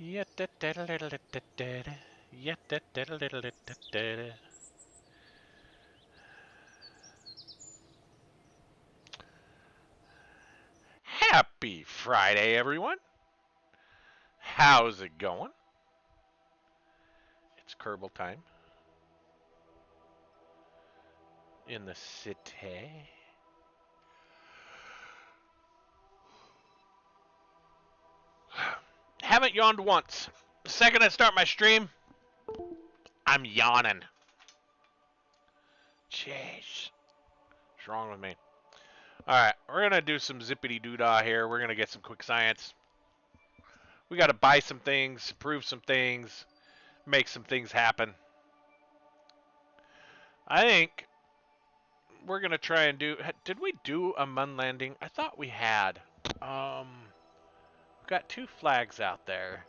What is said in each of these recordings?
Yeah, da da da da da da da da. Yeah, da da da da da da da da. Happy Friday, everyone. How's it going? It's Kerbal time in the city. Haven't yawned once. The second I start my stream, I'm yawning. Jeez. What's wrong with me? Alright, we're gonna do some zippity doo-dah here. We're gonna get some quick science. We gotta buy some things, prove some things, make some things happen. I think we're gonna try and do. Did we do a Mun landing? I thought we had. We've got two flags out there.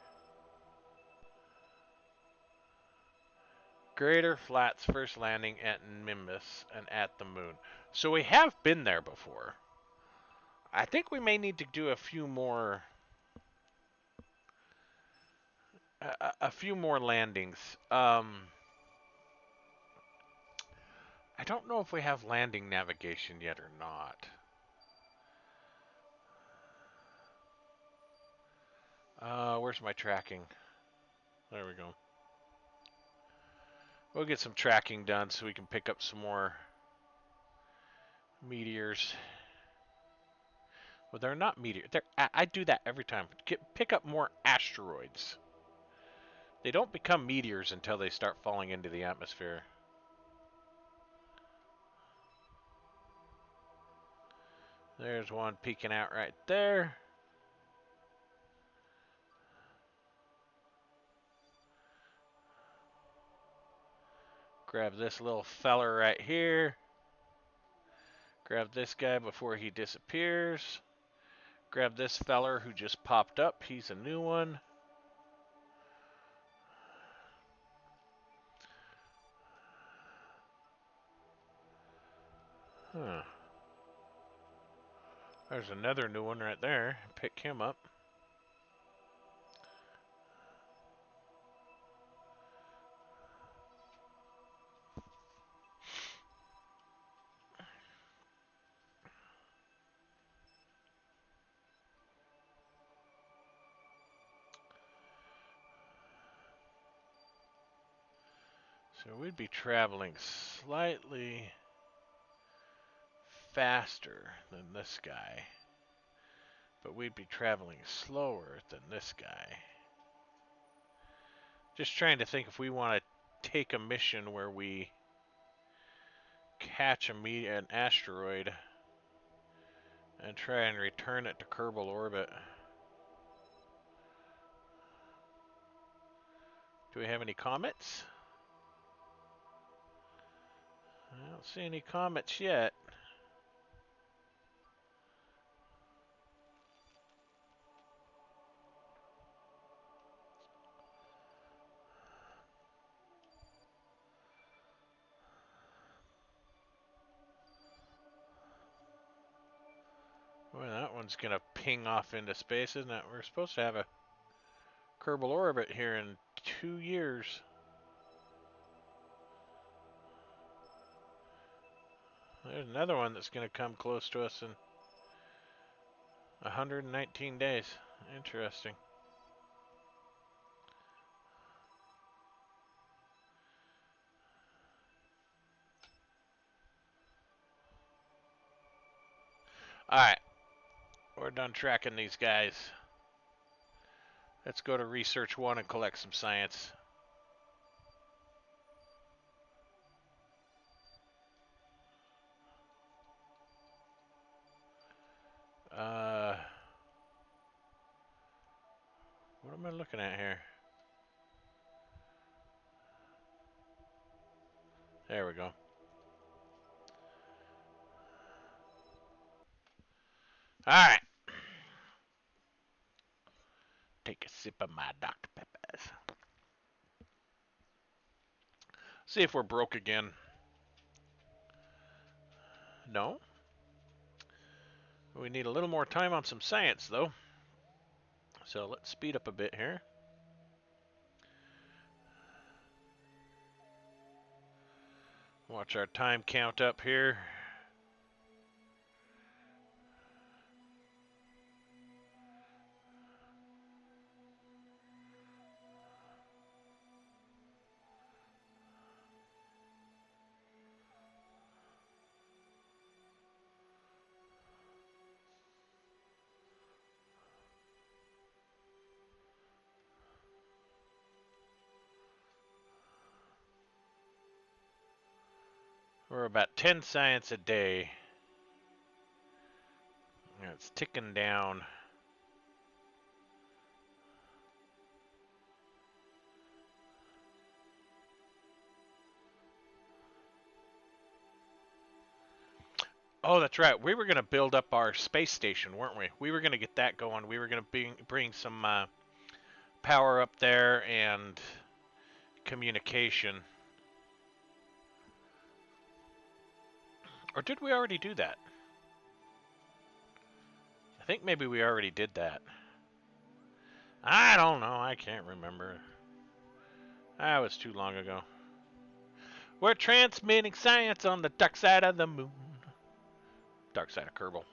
Greater Flats first landing at Nimbus and at the moon. So we have been there before. I think we may need to do a few more. A few more landings. I don't know if we have landing navigation yet or not. Where's my tracking? There we go. We'll get some tracking done so we can pick up some more meteors. Well, they're not meteors. I do that every time. Pick up more asteroids. They don't become meteors until they start falling into the atmosphere. There's one peeking out right there. Grab this little feller right here. Grab this guy before he disappears. Grab this feller who just popped up. He's a new one. Huh. There's another new one right there. Pick him up. So we'd be traveling slightly faster than this guy, but we'd be traveling slower than this guy. Just trying to think if we want to take a mission where we catch an asteroid and try and return it to Kerbal orbit. Do we have any comets? I don't see any comets yet. Boy, that one's going to ping off into space, isn't it? We're supposed to have a Kerbal orbit here in 2 years. There's another one that's going to come close to us in 119 days. Interesting. Alright, we're done tracking these guys. Let's go to Research 1 and collect some science. What am I looking at here? There we go. Alright. Take a sip of my Dr. Peppers. See if we're broke again. No. We need a little more time on some science, though. So let's speed up a bit here. Watch our time count up here. We're about 10 science a day. And it's ticking down. Oh, that's right. We were going to build up our space station, weren't we? We were going to get that going. We were going to bring some power up there and communication. Or did we already do that? I think maybe we already did that. I don't know. I can't remember. That was too long ago. We're transmitting science on the dark side of the moon. Dark side of Kerbal.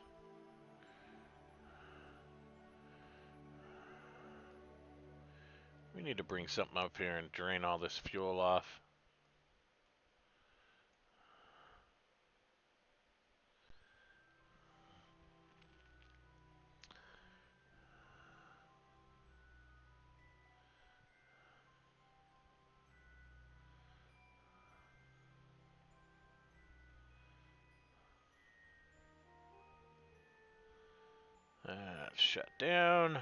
We need to bring something up here and drain all this fuel off. That's shut down.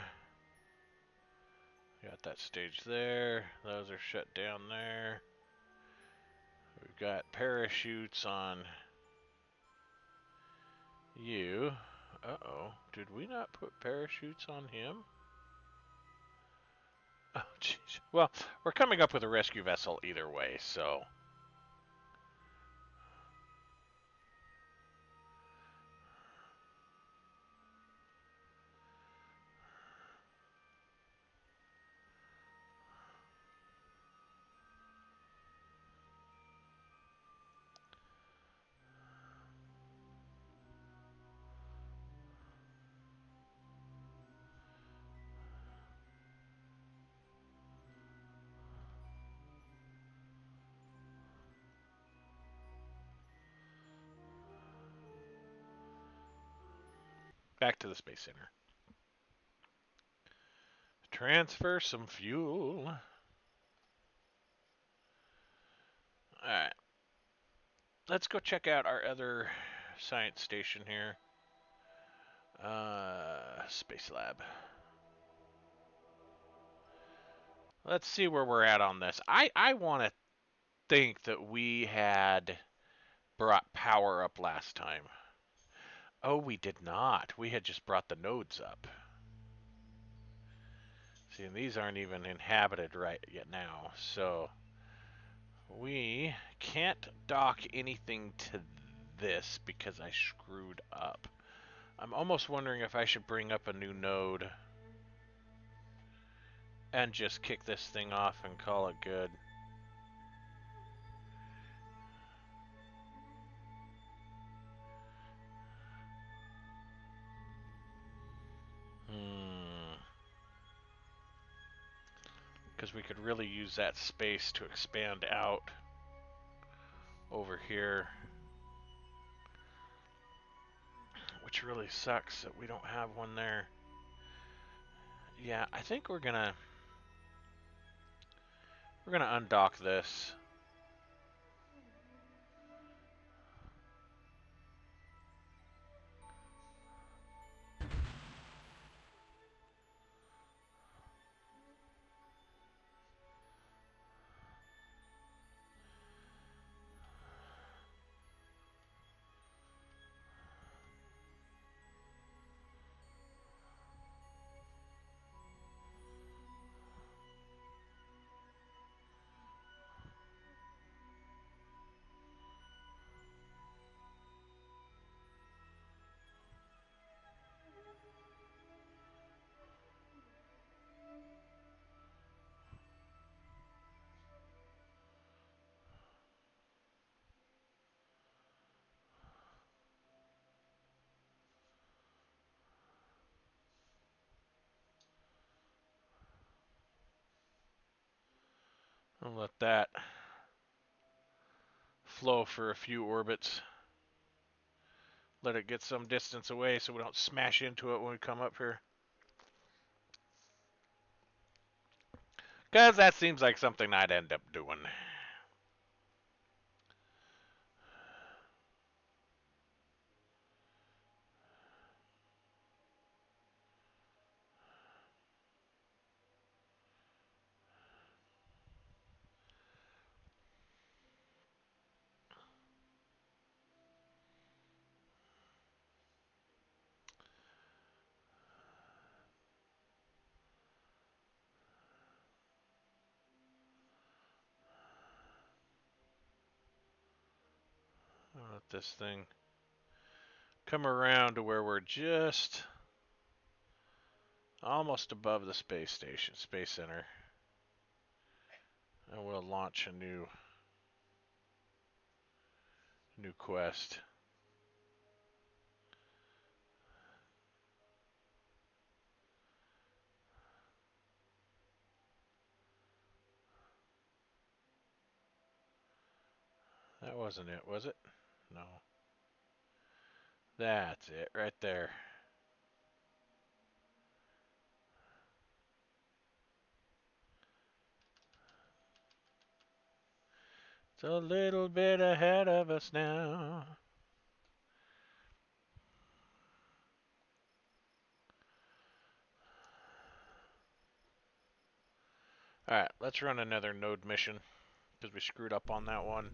Got that stage there. Those are shut down there. We've got parachutes on you. Uh-oh. Did we not put parachutes on him? Oh, jeez. Well, we're coming up with a rescue vessel either way, so... Back to the Space Center. Transfer some fuel. Alright. Let's go check out our other science station here. Space Lab. Let's see where we're at on this. I want to think that we had brought power up last time. Oh, we did not. We had just brought the nodes up. See, and these aren't even inhabited right yet now, so we can't dock anything to this because I screwed up. I'm almost wondering if I should bring up a new node and just kick this thing off and call it good. Because we could really use that space to expand out over here. Which really sucks that we don't have one there. Yeah, I think we're gonna undock this. I'll let that flow for a few orbits. Let it get some distance away so we don't smash into it when we come up here. Because that seems like something I'd end up doing. I'll let this thing come around to where we're just almost above the space station, space center. And we'll launch a new quest. That wasn't it, was it? No. That's it, right there. It's a little bit ahead of us now. Alright, let's run another node mission, because we screwed up on that one.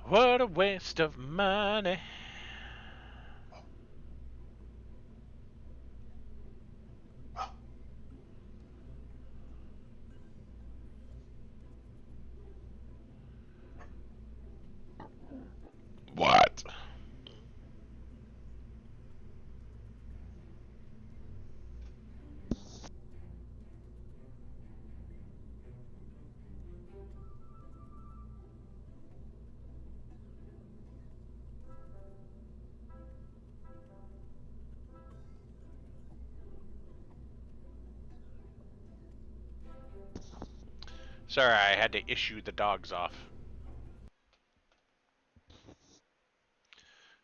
What a waste of money. What? Sorry, I had to issue the dogs off.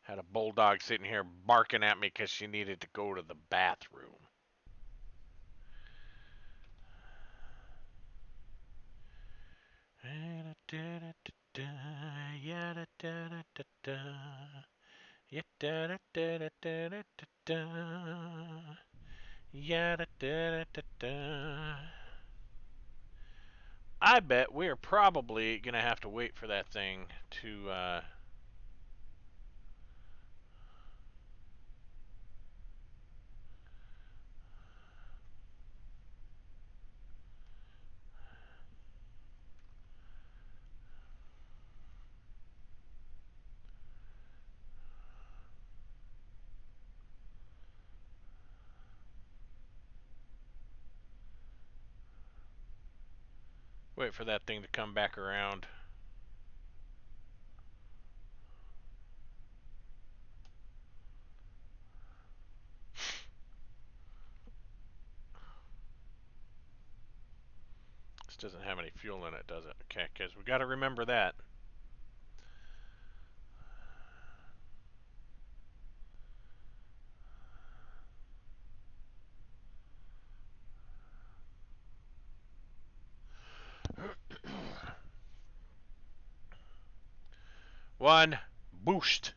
Had a bulldog sitting here barking at me because she needed to go to the bathroom. I bet we're probably gonna have to wait for that thing to wait for that thing to come back around. This doesn't have any fuel in it, does it? Okay, because we got to remember that. One boost.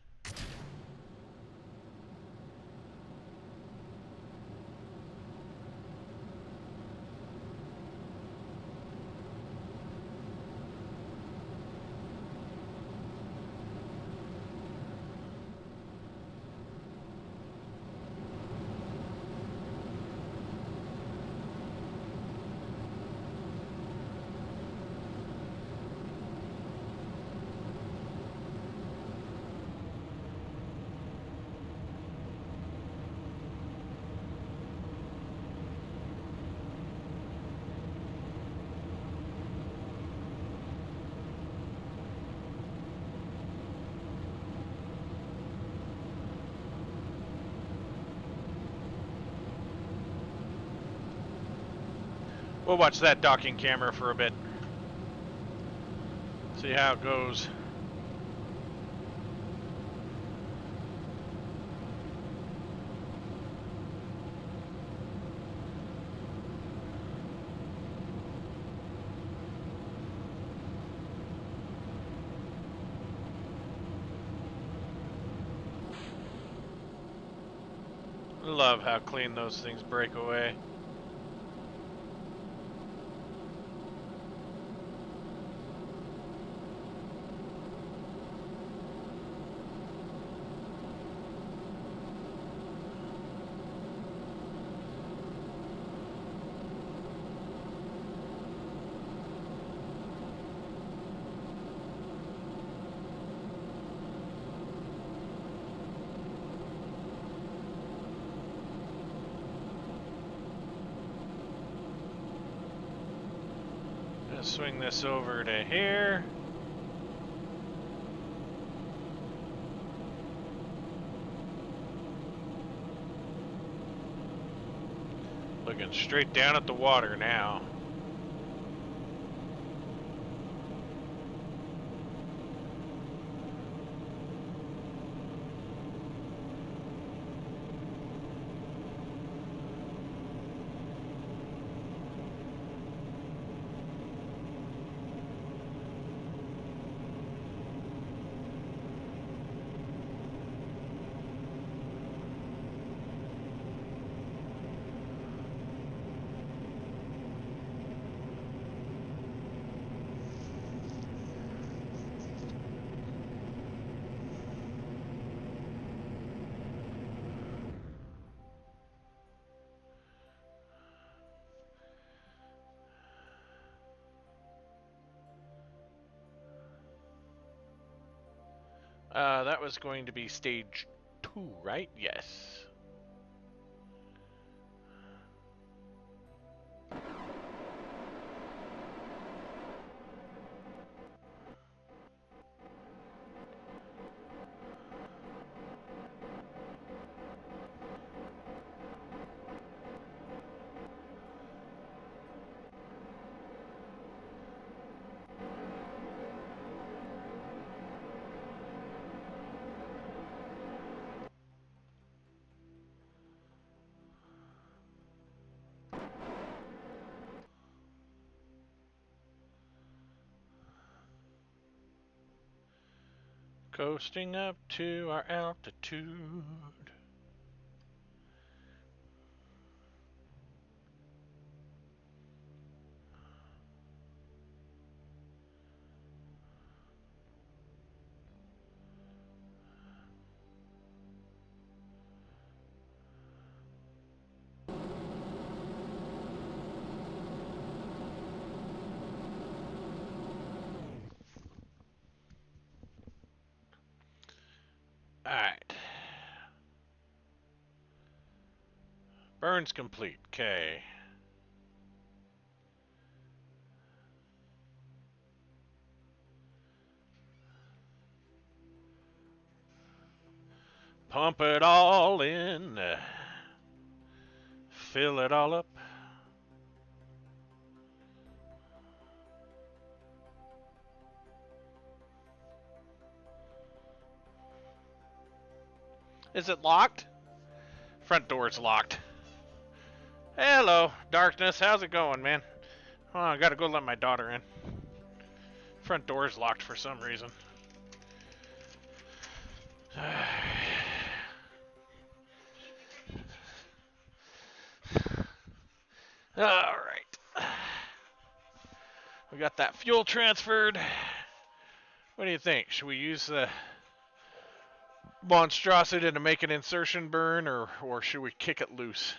We'll watch that docking camera for a bit. See how it goes. Love how clean those things break away. Swing this over to here. Looking straight down at the water now. That was going to be stage 2, right? Yes. Coasting up to our altitude. Alright. Burns complete. Okay. Pump it all in. Fill it all up. Is it locked? Front door's locked. Hello, darkness. How's it going, man? Oh, I gotta go let my daughter in. Front door's locked for some reason. Alright. We got that fuel transferred. What do you think? Should we use the monstrosity to make an insertion burn, or should we kick it loose?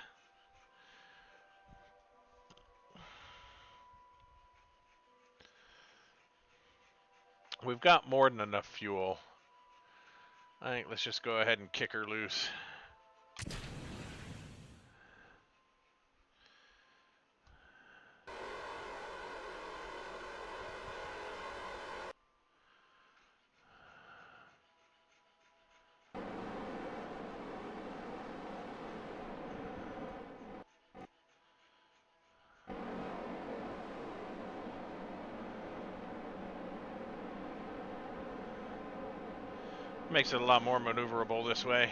We've got more than enough fuel. I think let's just go ahead and kick her loose. Makes it a lot more maneuverable this way.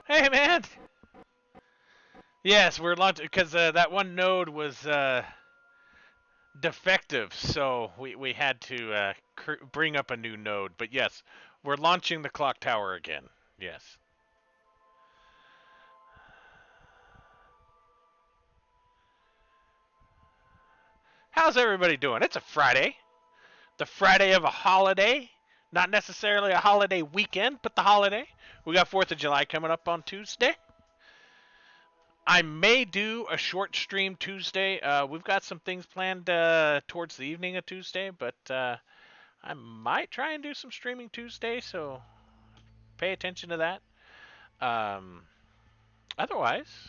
Hey, man! Yes, we're launching because that one node was defective, so we had to bring up a new node. But yes, we're launching the clock tower again. Yes. How's everybody doing? It's a Friday. The Friday of a holiday. Not necessarily a holiday weekend, but the holiday. We got 4th of July coming up on Tuesday. I may do a short stream Tuesday. We've got some things planned towards the evening of Tuesday, but I might try and do some streaming Tuesday, so pay attention to that. Otherwise,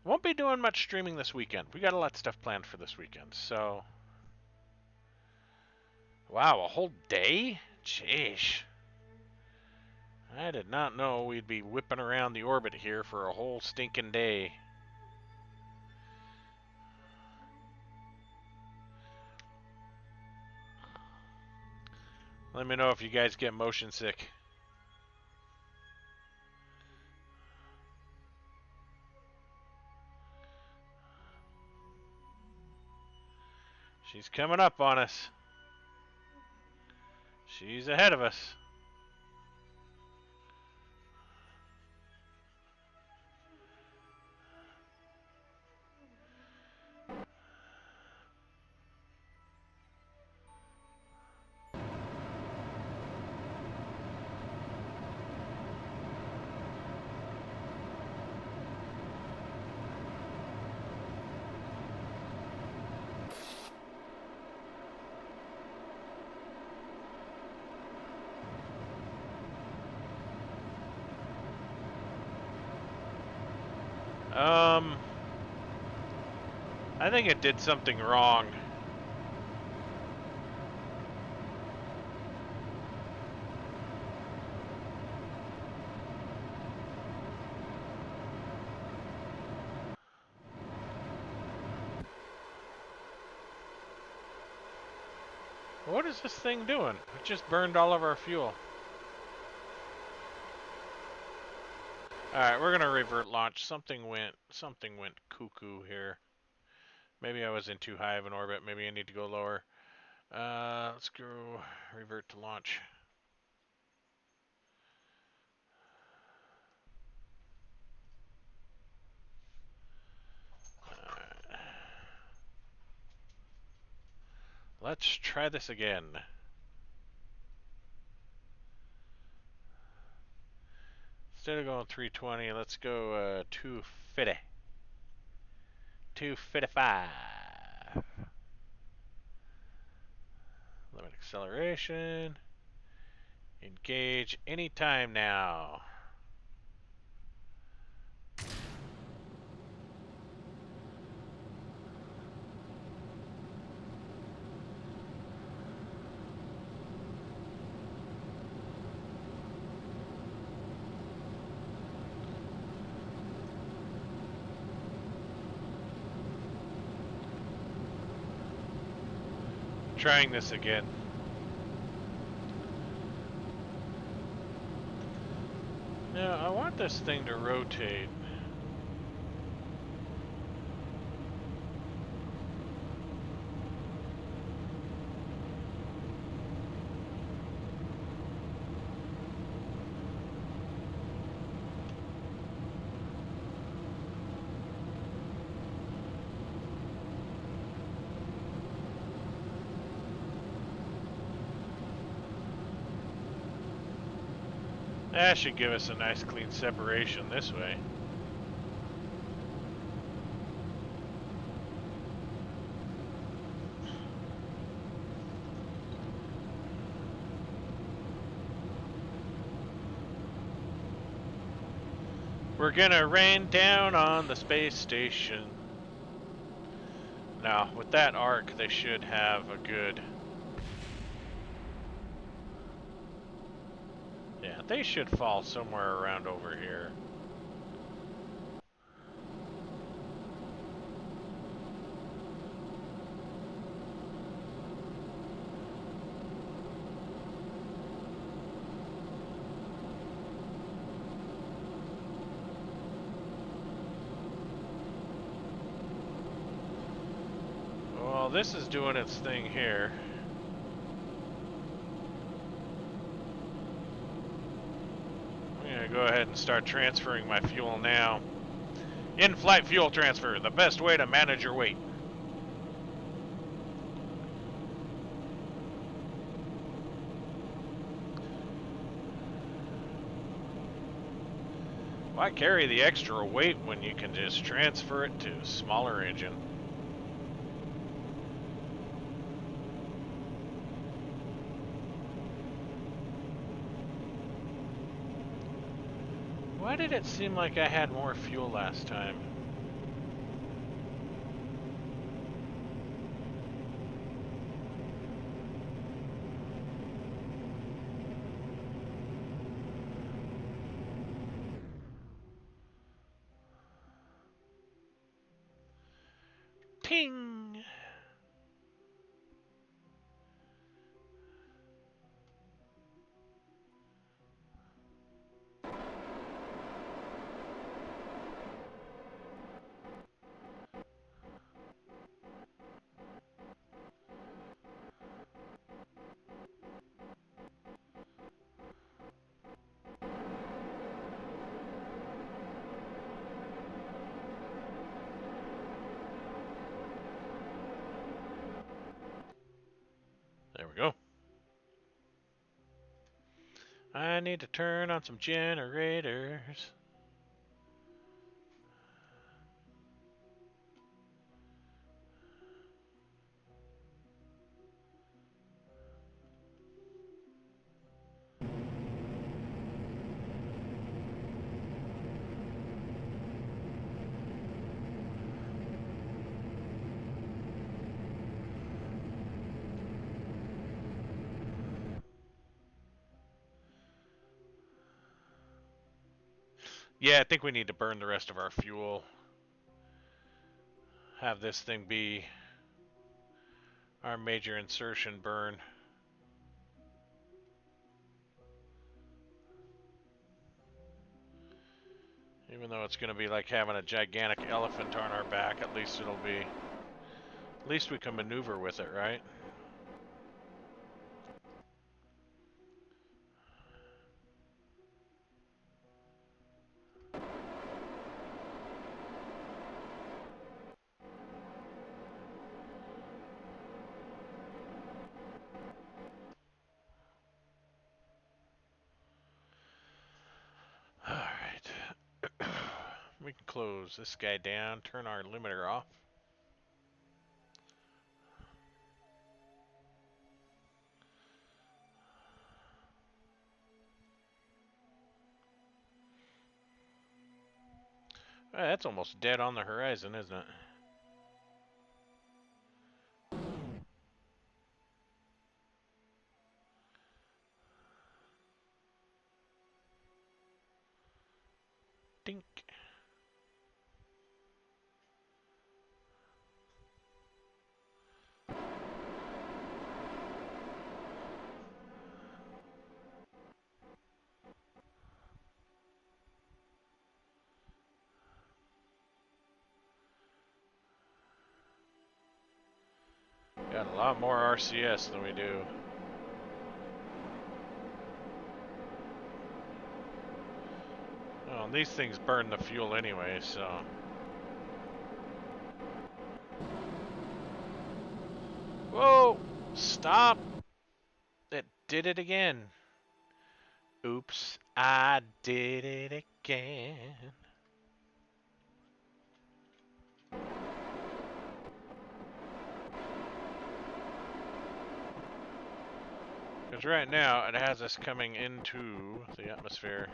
won't be doing much streaming this weekend. We got a lot of stuff planned for this weekend, so... Wow, a whole day? Jeez. I did not know we'd be whipping around the orbit here for a whole stinking day. Let me know if you guys get motion sick. She's coming up on us. She's ahead of us. I think it did something wrong. What is this thing doing? It just burned all of our fuel. Alright, we're gonna revert launch. Something went cuckoo here. Maybe I was in too high of an orbit. Maybe I need to go lower. Let's go revert to launch. Let's try this again. Instead of going 320, let's go 250. 255. Limit acceleration. Engage anytime now. Trying this again. Now, I want this thing to rotate. That should give us a nice clean separation this way. We're gonna rain down on the space station. Now, with that arc, they should have a good... Yeah, they should fall somewhere around over here. this is doing its thing here. I'm going to go ahead and start transferring my fuel now. In-flight fuel transfer, the best way to manage your weight. Why carry the extra weight when you can just transfer it to a smaller engine? Why did it seem like I had more fuel last time? Ting! There we go. I need to turn on some generators. Yeah, I think we need to burn the rest of our fuel. Have this thing be our major insertion burn. Even though it's going to be like having a gigantic elephant on our back, at least it'll be... At least we can maneuver with it, right? Alright. We can close this guy down, turn our limiter off. That's almost dead on the horizon, isn't it? Dink. Got a lot more RCS than we do. Oh, and these things burn the fuel anyway, so... Whoa! Stop! It did it again. Oops, I did it again. Because right now, it has us coming into the atmosphere.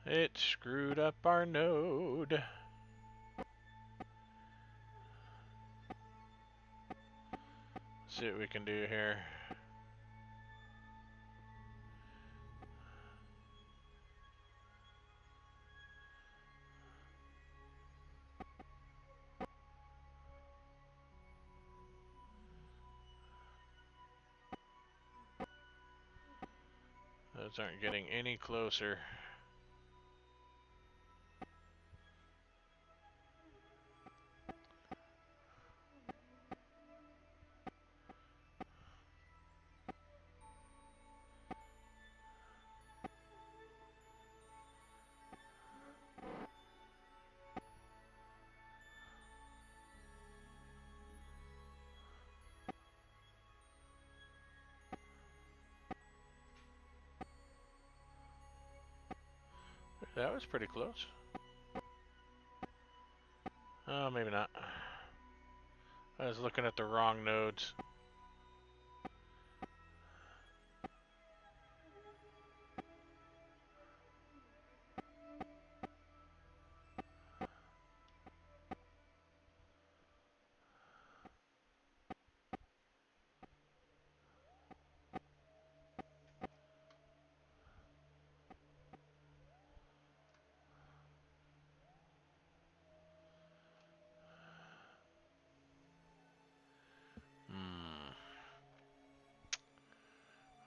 It screwed up our node. see what we can do here. Those aren't getting any closer. That was pretty close. Oh, maybe not. I was looking at the wrong nodes.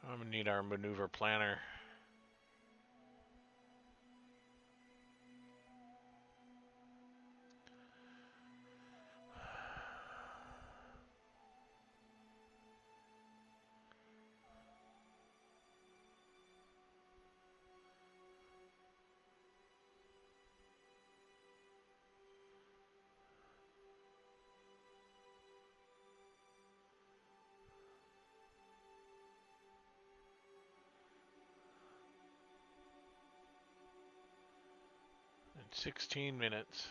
I'm gonna need our maneuver planner. In 16 minutes.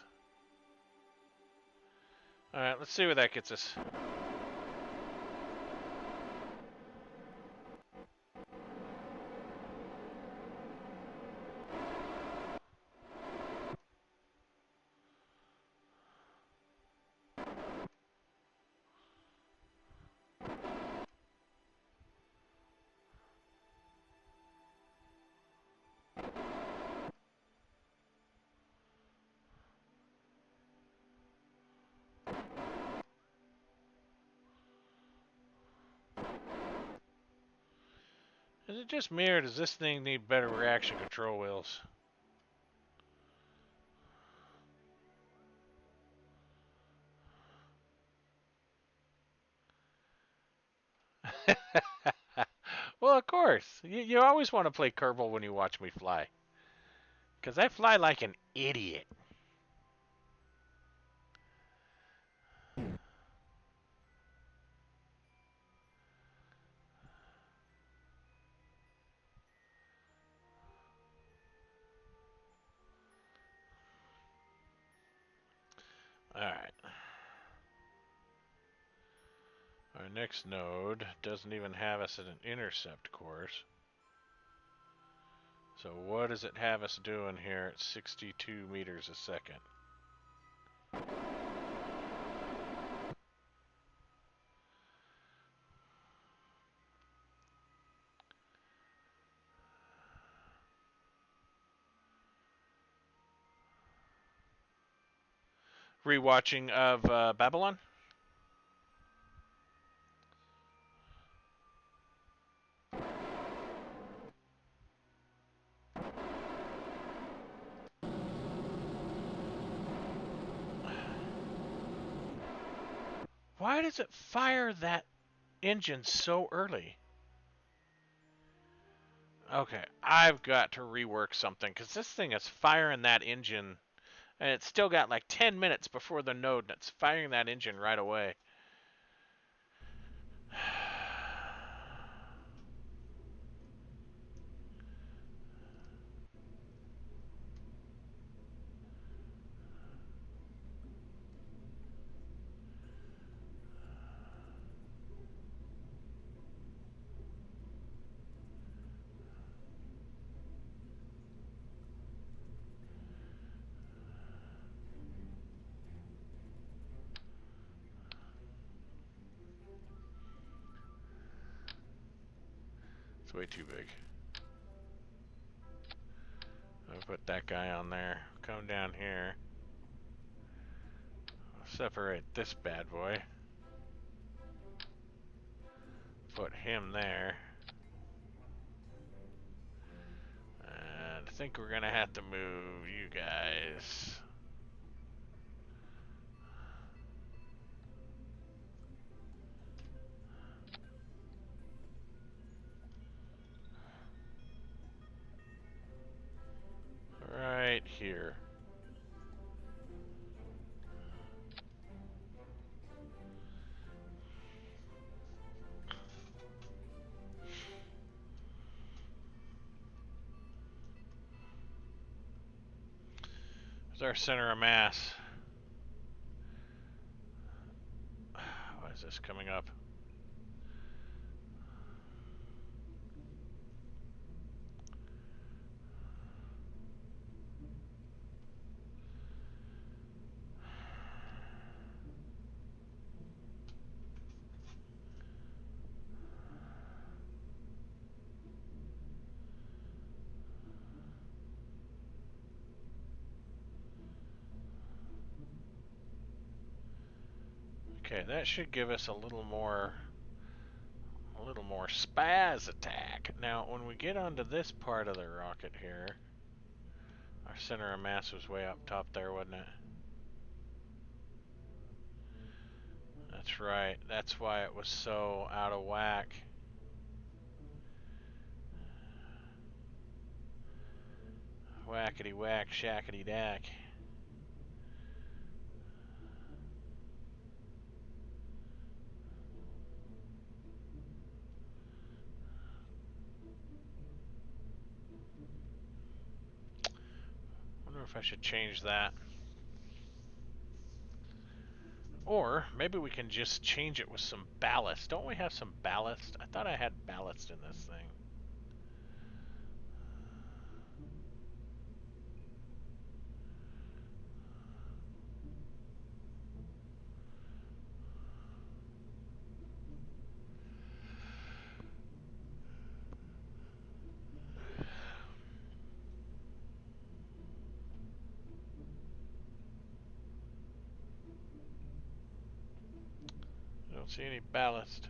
Alright, let's see where that gets us. Is it just me, or does this thing need better reaction control wheels? Well, of course. You always want to play Kerbal when you watch me fly. Because I fly like an idiot. Alright. Our next node doesn't even have us at an intercept course. So what does it have us doing here at 62 meters a second? Rewatching of Babylon? Why does it fire that engine so early? Okay, I've got to rework something, because this thing is firing that engine, and it's still got like 10 minutes before the node, and it's firing that engine right away. way too big. I'll put that guy on there. Come down here. Separate this bad boy. Put him there. And I think we're gonna have to move you guys. Right here. There's our center of mass. Why is this coming up? Okay, that should give us a little more spaz attack. Now, when we get onto this part of the rocket here, our center of mass was way up top there, wasn't it? That's right. That's why it was so out of whack. Whackety whack, shackety dack. Wonder if I should change that. Or maybe we can just change it with some ballast. Don't we have some ballast? I thought I had ballast in this thing. I don't see any ballast.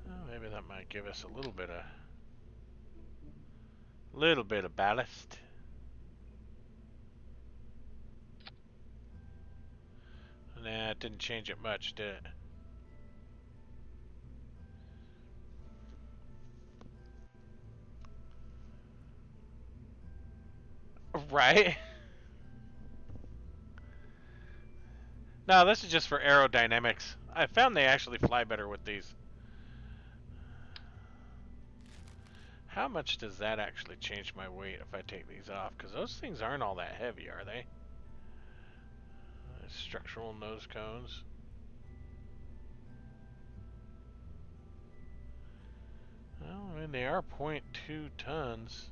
Well, maybe that might give us a little bit of ballast. Nah, it didn't change it much, did it? Right? No, this is just for aerodynamics. I found they actually fly better with these. How much does that actually change my weight if I take these off? Because those things aren't all that heavy, are they? Structural nose cones. Well, I mean, they are 0.2 tons.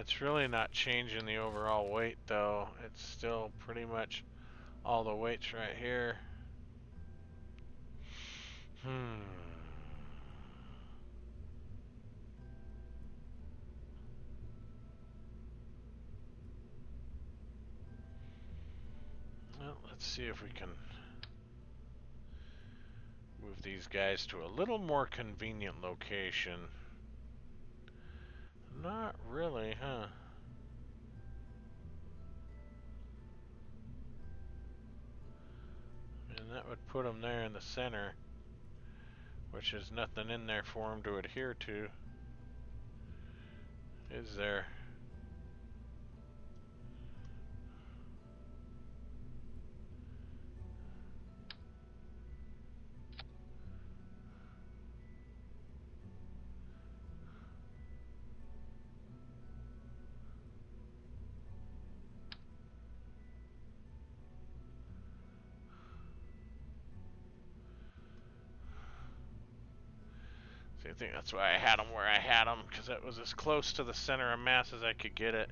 It's really not changing the overall weight, though. It's still pretty much all the weights right here. Well, let's see if we can move these guys to a little more convenient location. Not really, huh? And that would put them there in the center. Which is nothing in there for him to adhere to. Is there? See, I think that's why I had them where I had them, because that was as close to the center of mass as I could get it.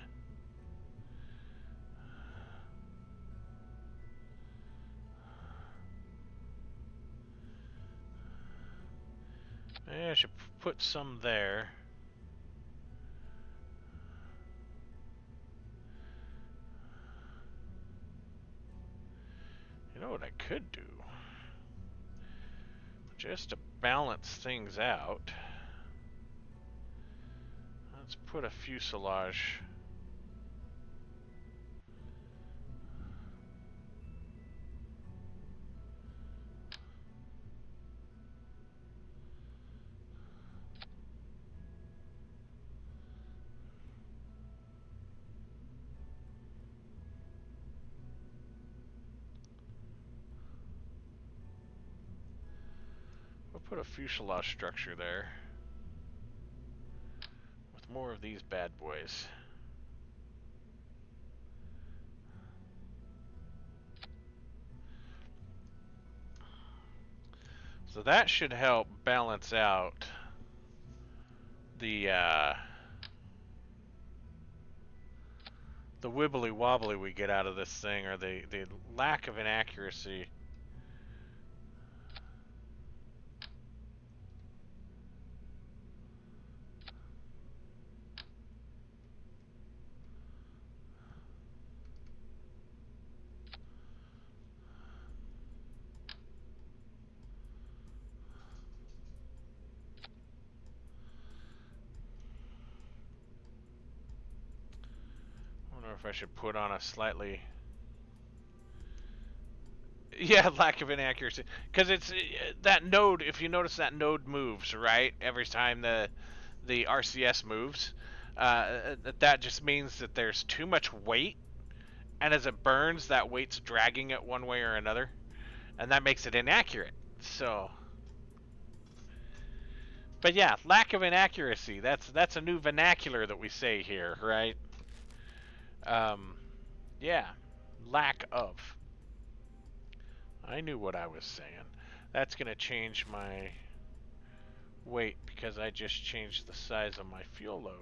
Maybe I should put some there. You know what I could do? Just to balance things out, let's put a fuselage. We'll put a fuselage structure there with more of these bad boys. So that should help balance out the wibbly wobbly we get out of this thing, or the lack of inaccuracy. I wonder if I should put on a slightly... Yeah, lack of inaccuracy. Because it's that node, if you notice that node moves, right? Every time the RCS moves. That just means that there's too much weight, and as it burns, that weight's dragging it one way or another, and that makes it inaccurate. So... But yeah, lack of inaccuracy. That's a new vernacular that we say here, right? Yeah, lack of. I knew what I was saying. That's gonna change my weight because I just changed the size of my fuel load.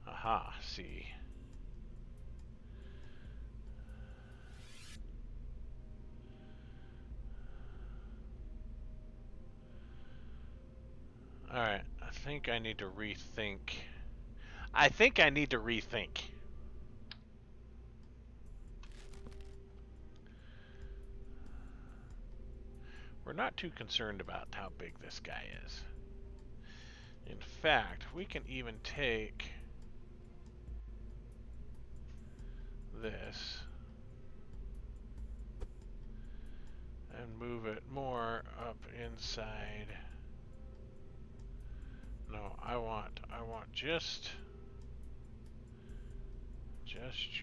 Aha, see. Alright, I think I need to rethink. We're not too concerned about how big this guy is. In fact, we can even take this and move it more up inside. No, I want just you.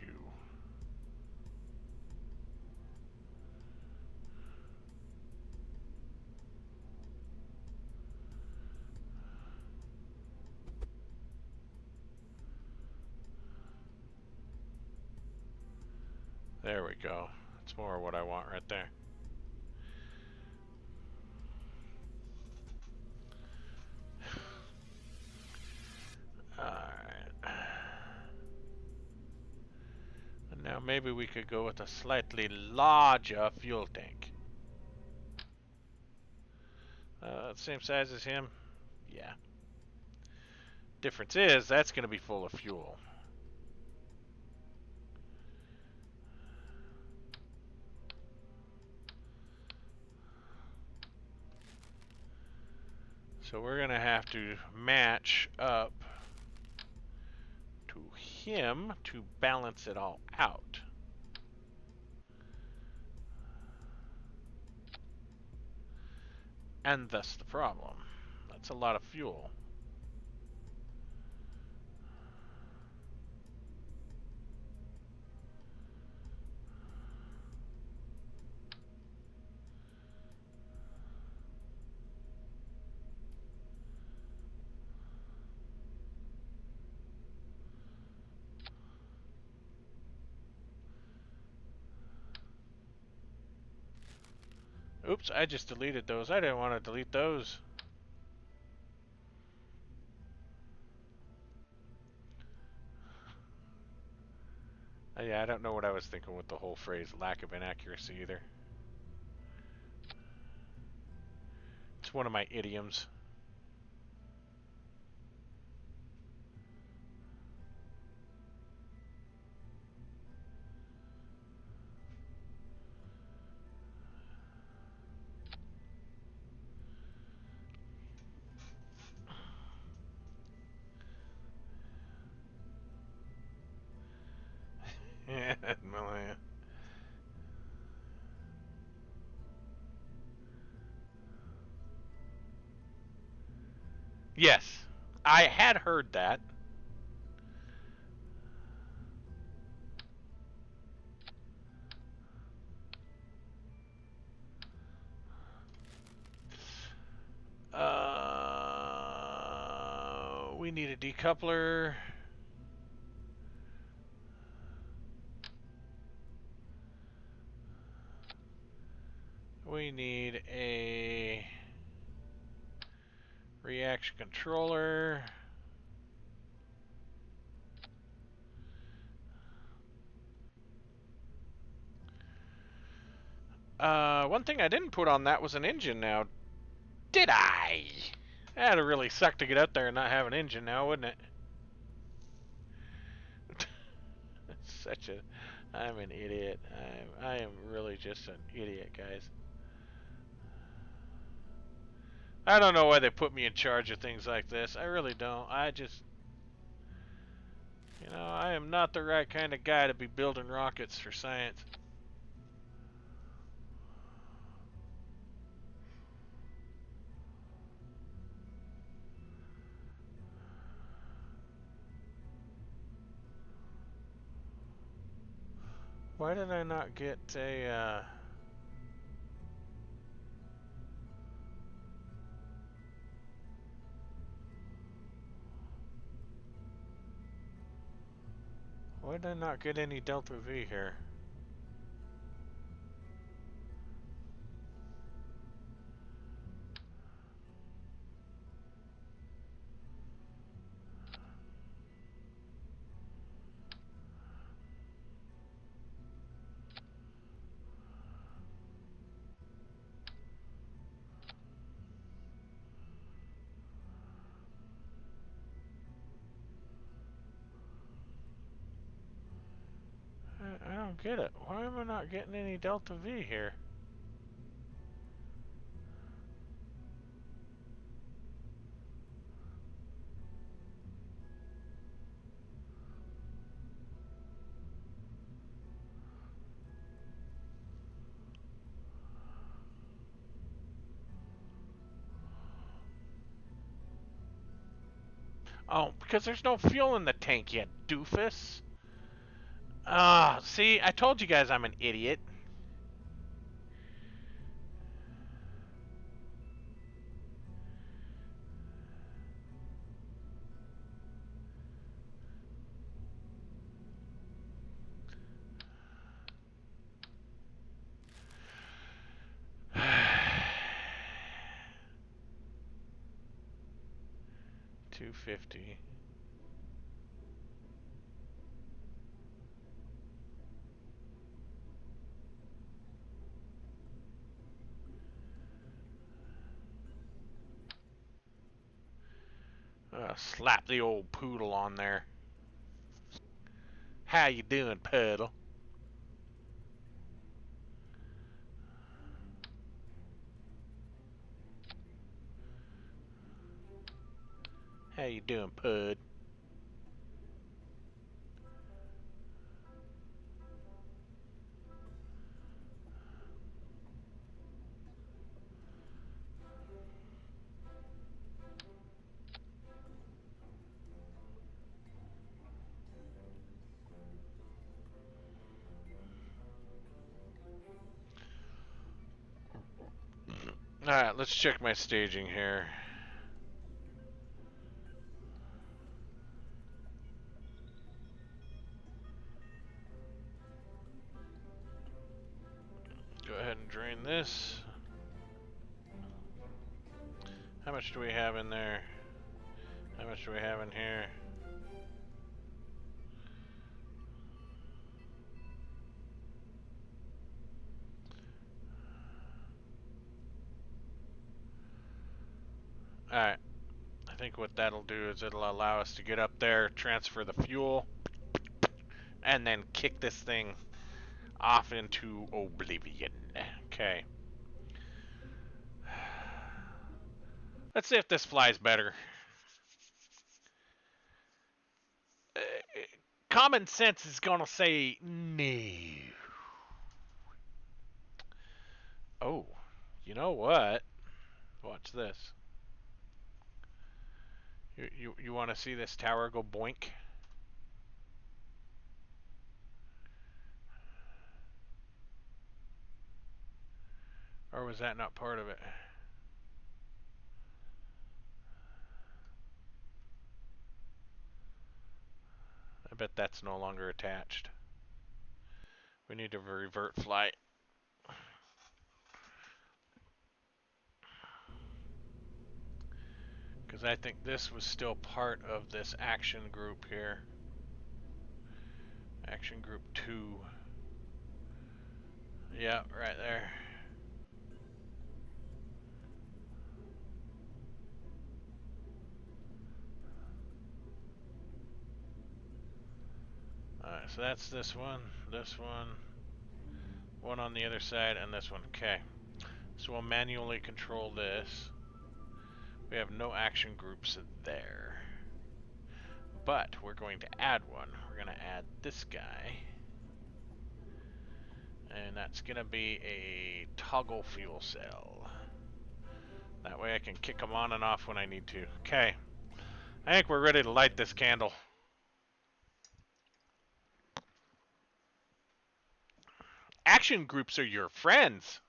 There we go. That's more what I want right there. Alright. And now maybe we could go with a slightly larger fuel tank. Same size as him? Yeah. Difference is, that's going to be full of fuel. So we're going to have to match up him to balance it all out. And thus the problem. That's a lot of fuel. Oops, I just deleted those. I didn't want to delete those. Yeah, I don't know what I was thinking with the whole phrase lack of inaccuracy either. It's one of my idioms. Yes, I had heard that. We need a decoupler. We need a reaction controller. One thing I didn't put on that was an engine now. Did I? That'd really suck to get out there and not have an engine now, wouldn't it? Such a... I'm an idiot. I am really just an idiot, guys. I don't know why they put me in charge of things like this. I really don't. I just... You know, I am not the right kind of guy to be building rockets for science. Why did I not get a, Why did I not get any Delta V here? I don't get it. Why am I not getting any Delta V here? Oh, because there's no fuel in the tank yet, doofus. Ah, see, I told you guys I'm an idiot. $250. Slap the old poodle on there. How you doing, Puddle? How you doing, Pud? Alright, let's check my staging here. Go ahead and drain this. How much do we have in there? How much do we have in here? Alright. I think what that'll do is it'll allow us to get up there, transfer the fuel, and then kick this thing off into oblivion. Okay. Let's see if this flies better. Common sense is gonna say no. Oh, you know what? Watch this. You want to see this tower go boink? Or was that not part of it? I bet that's no longer attached. We need to revert flight. Because I think this was still part of this action group here. Action group 2. Yeah, right there. Alright, so that's this one, one on the other side, and this one. Okay. So we'll manually control this. We have no action groups there. But we're going to add one. We're going to add this guy. And that's going to be a toggle fuel cell. That way I can kick them on and off when I need to. Okay. I think we're ready to light this candle. Action groups are your friends.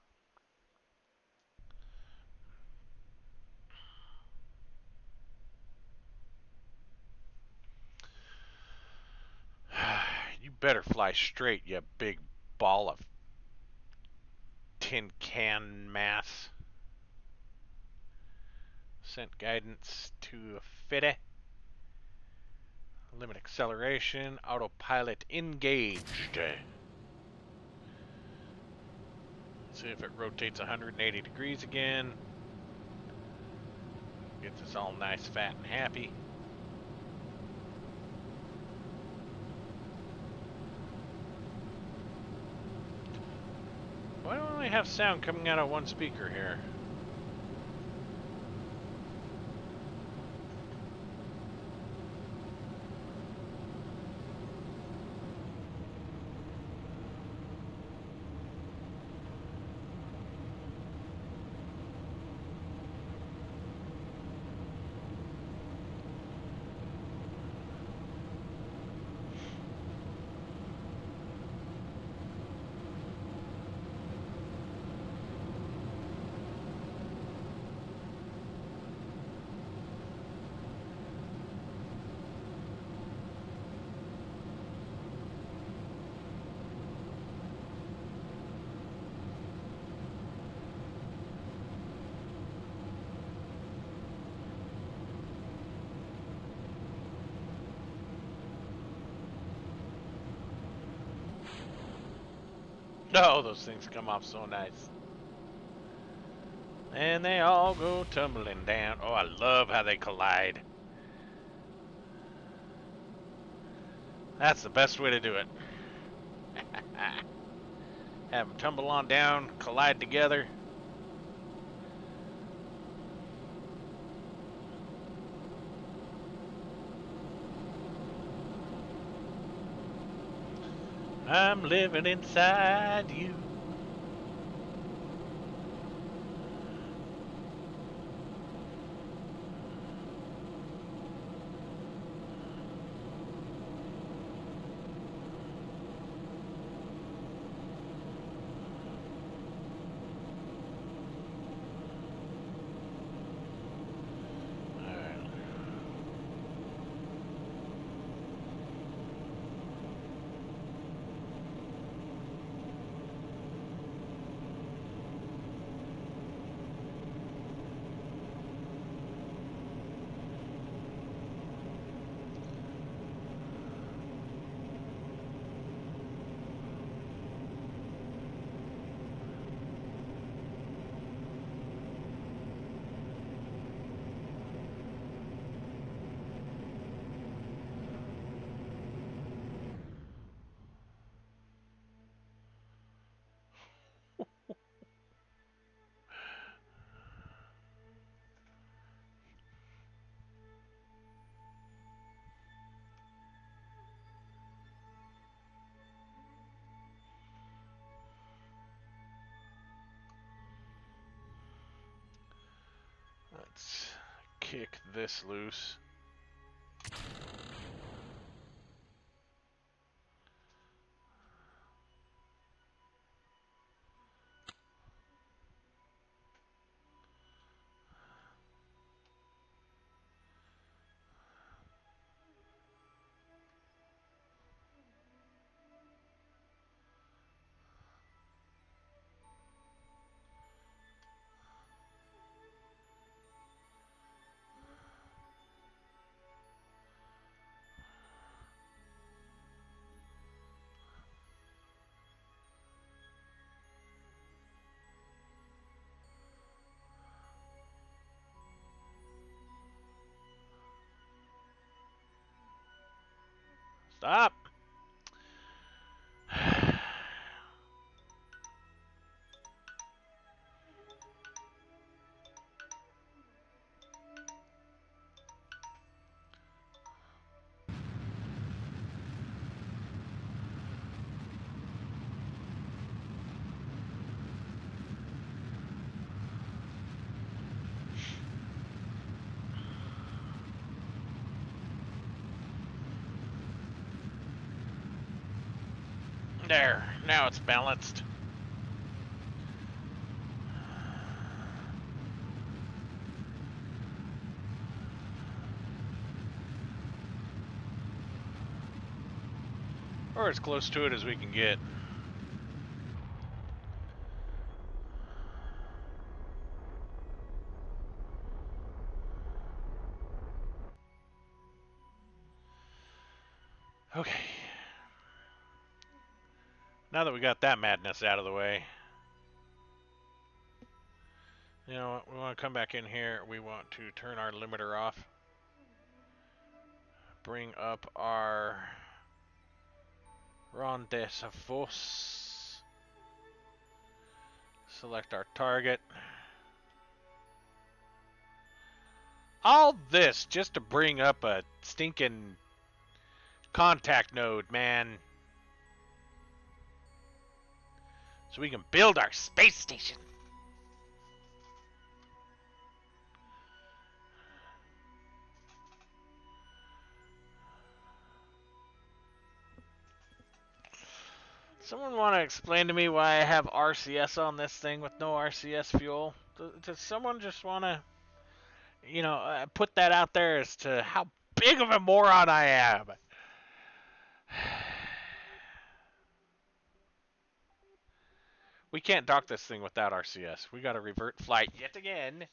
You better fly straight, you big ball of tin can mass. Sent guidance to FIDE. Limit acceleration. Autopilot engaged. See if it rotates 180 degrees again. Gets us all nice, fat, and happy. Why do I only have sound coming out of one speaker here? Oh, those things come off so nice. And they all go tumbling down. Oh, I love how they collide. That's the best way to do it. Have them tumble on down, collide together. I'm living inside you. kick this loose. Stop! There, now it's balanced. Or as close to it as we can get. Okay. Now that we got that madness out of the way, you know what? We want to come back in here. We want to turn our limiter off. Bring up our rendezvous. Select our target. All this just to bring up a stinking contact node, man. So we can build our space station. Someone want to explain to me why I have RCS on this thing with no RCS fuel? Does someone just want to, you know, put that out there as to how big of a moron I am? We can't dock this thing without RCS. We got to revert flight yet again.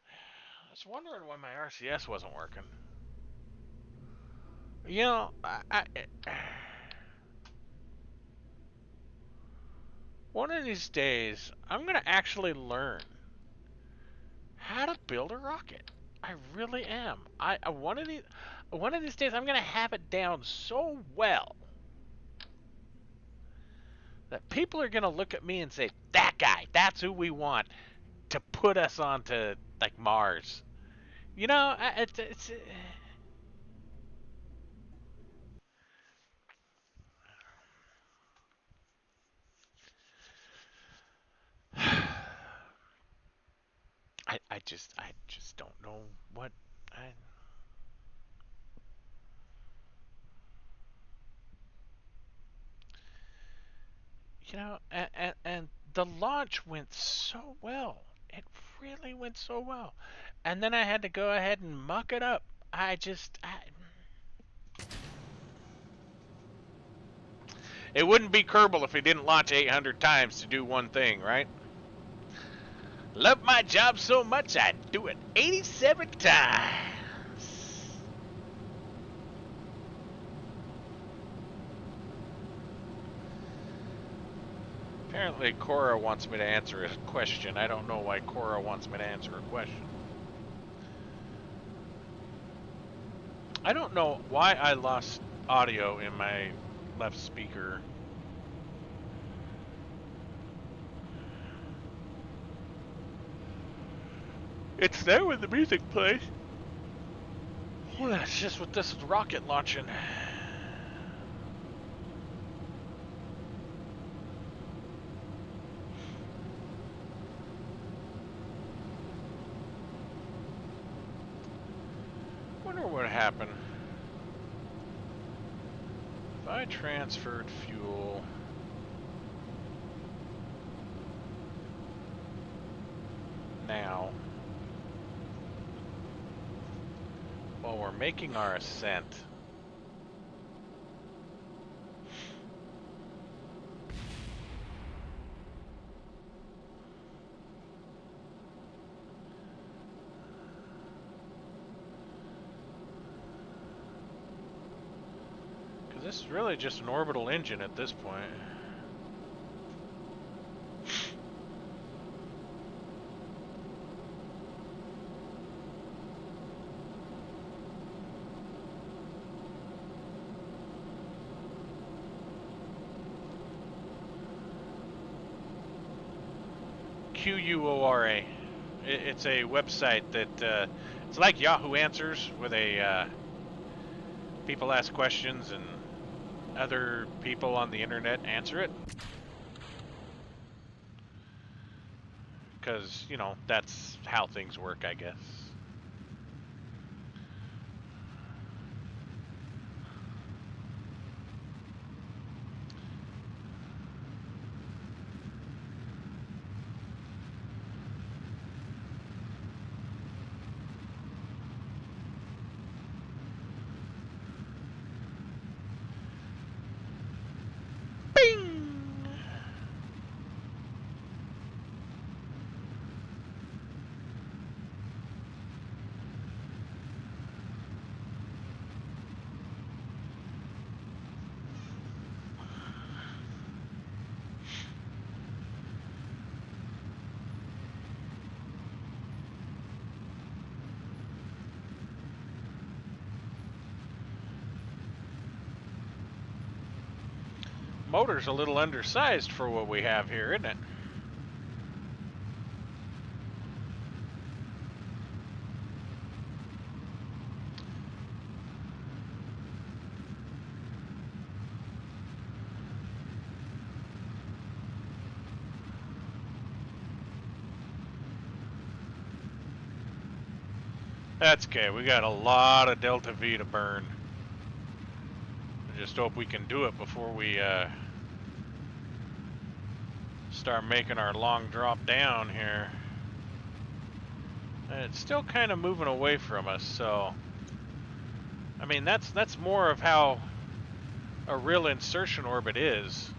I was wondering why my RCS wasn't working. You know, one of these days, I'm going to actually learn how to build a rocket. I really am. One of these days, I'm going to have it down so well that people are going to look at me and say, that guy, that's who we want to put us onto, like, Mars. You know, it's I just don't know what I. You know, and the launch went so well. It really went so well. And then I had to go ahead and muck it up. It wouldn't be Kerbal if he didn't launch 800 times to do one thing, right? Love my job so much I'd do it 87 times. Apparently Cora wants me to answer a question. I don't know why Cora wants me to answer a question. I don't know why I lost audio in my left speaker. It's there when the music plays. Well, that's just with this rocket launching. wonder what happened. If I transferred fuel... now... while we're making our ascent... because this is really just an orbital engine at this point. QUORA. It's a website that it's like Yahoo Answers, where they people ask questions and other people on the internet answer it. Because, you know, that's how things work, I guess. Bing! Motor's a little undersized for what we have here, isn't it? That's okay. We got a lot of Delta V to burn. I just hope we can do it before we start making our long drop down here. And it's still kind of moving away from us, so I mean that's more of how a real insertion orbit is.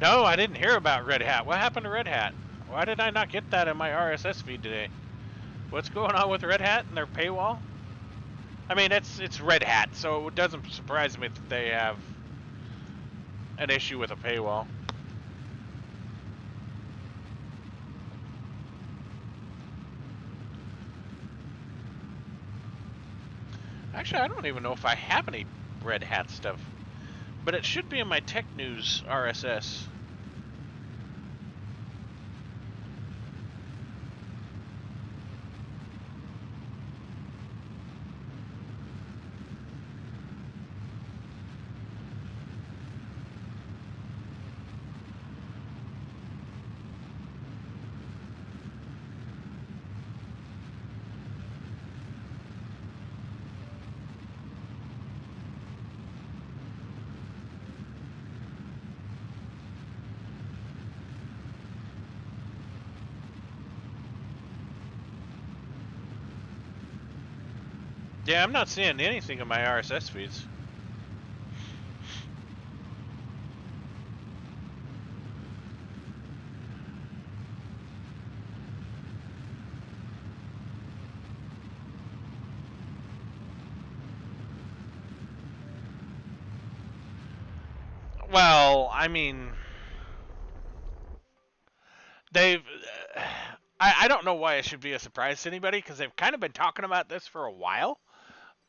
No, I didn't hear about Red Hat. What happened to Red Hat? Why did I not get that in my RSS feed today? What's going on with Red Hat and their paywall? I mean, it's Red Hat, so it doesn't surprise me that they have an issue with a paywall. Actually, I don't even know if I have any Red Hat stuff, but it should be in my Tech News RSS. Yeah, I'm not seeing anything in my RSS feeds. Well, I mean, they've. I don't know why it should be a surprise to anybody because they've kind of been talking about this for a while.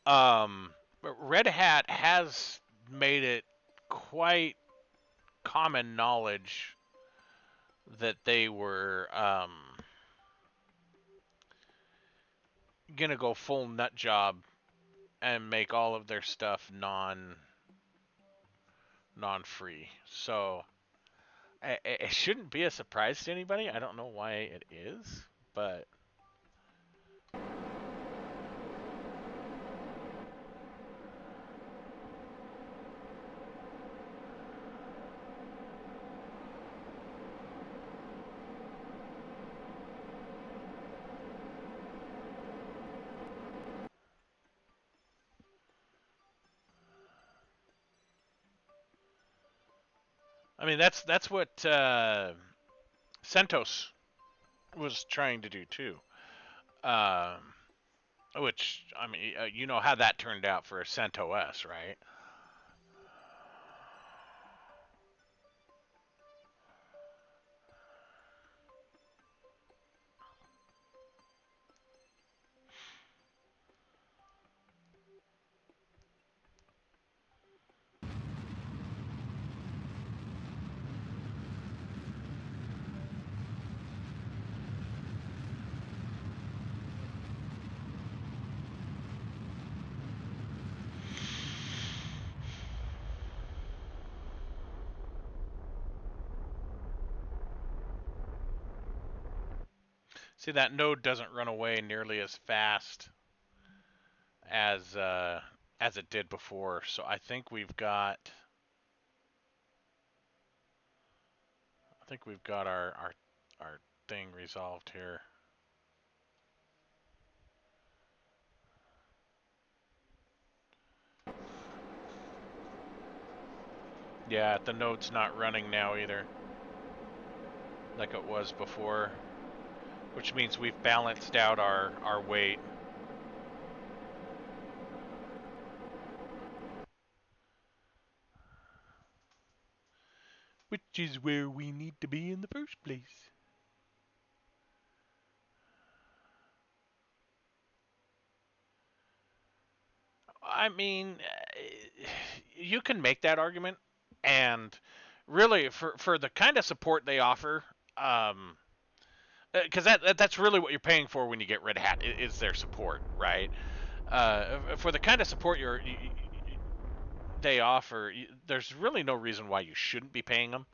But Red Hat has made it quite common knowledge that they were gonna go full nut job and make all of their stuff non-free. So it shouldn't be a surprise to anybody. I don't know why it is, but I mean that's what CentOS was trying to do too. Um, which I mean, you know how that turned out for CentOS, right? See, that node doesn't run away nearly as fast as as it did before. So I think we've got our thing resolved here. Yeah, the node's not running now either, like it was before, which means we've balanced out our weight. Which is where we need to be in the first place. I mean, you can make that argument, and really, for the kind of support they offer, because that's really what you're paying for when you get Red Hat is their support, right? For the kind of support they offer, there's really no reason why you shouldn't be paying them,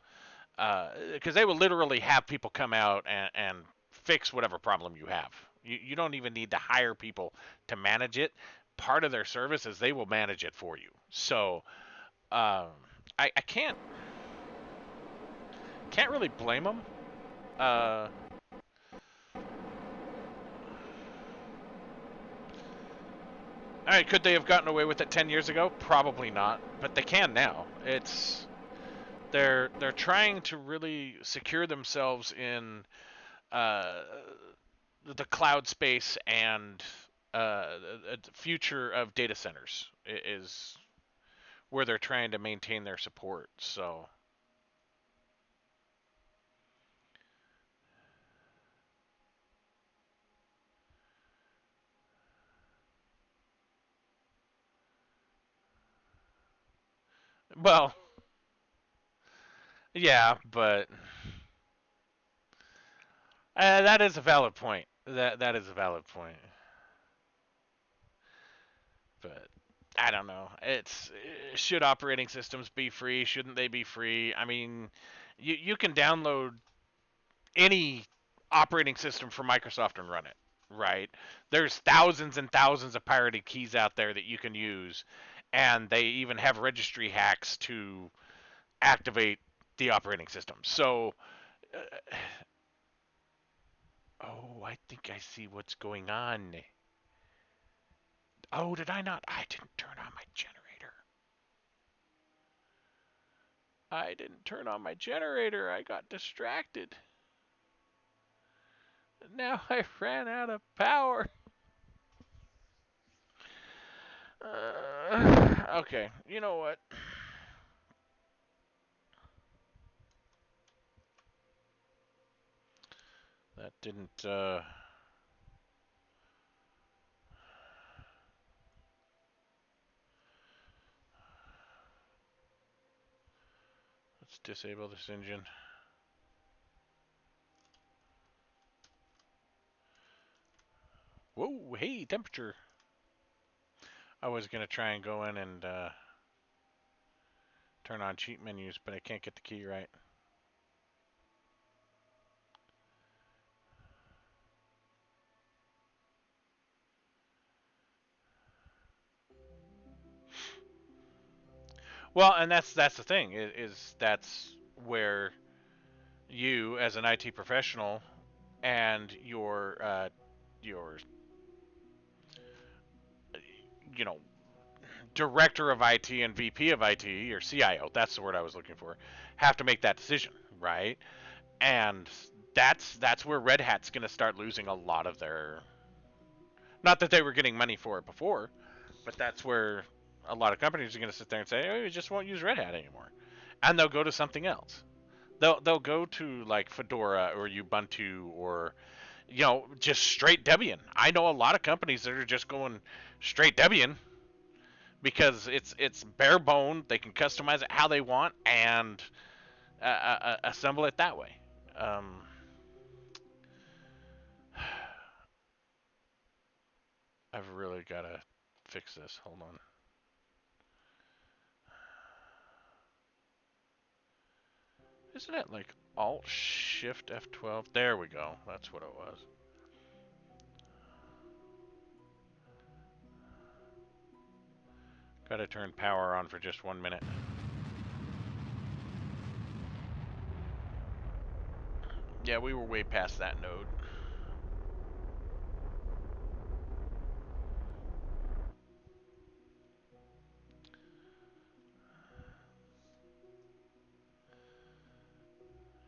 because they will literally have people come out and fix whatever problem you have. You don't even need to hire people to manage it. Part of their service is they will manage it for you. So I can't really blame them. Uh, all right, could they have gotten away with it 10 years ago? Probably not, but they can now. They're trying to really secure themselves in uh, the cloud space and the future of data centers is where they're trying to maintain their support. So, well, yeah, but that is a valid point. That is a valid point. But I don't know. It's should operating systems be free? Shouldn't they be free? I mean, you can download any operating system from Microsoft and run it, right? There's thousands and thousands of pirated keys out there that you can use, and they even have registry hacks to activate the operating system. So, oh, I think I see what's going on. Oh, did I not? I didn't turn on my generator. I didn't turn on my generator. I got distracted. Now I ran out of power. Okay, you know what? That didn't. Let's disable this engine. Whoa, hey, temperature. I was going to try and go in and turn on cheat menus, but I can't get the key right. Well, and that's the thing is that's where you as an IT professional and your you know director of IT and VP of IT or CIO, that's the word I was looking for, have to make that decision, right? And that's where Red Hat's going to start losing a lot of their, not that they were getting money for it before, but that's where a lot of companies are going to sit there and say, "Oh, we just won't use Red Hat anymore," and they'll go to something else. They'll go to like Fedora or Ubuntu or just straight Debian. I know a lot of companies that are just going straight Debian because it's bare bone. They can customize it how they want and assemble it that way. Um, I've really got to fix this. Hold on. Isn't it like Alt Shift F12? There we go. That's what it was. Got to turn power on for just 1 minute. Yeah, we were way past that node.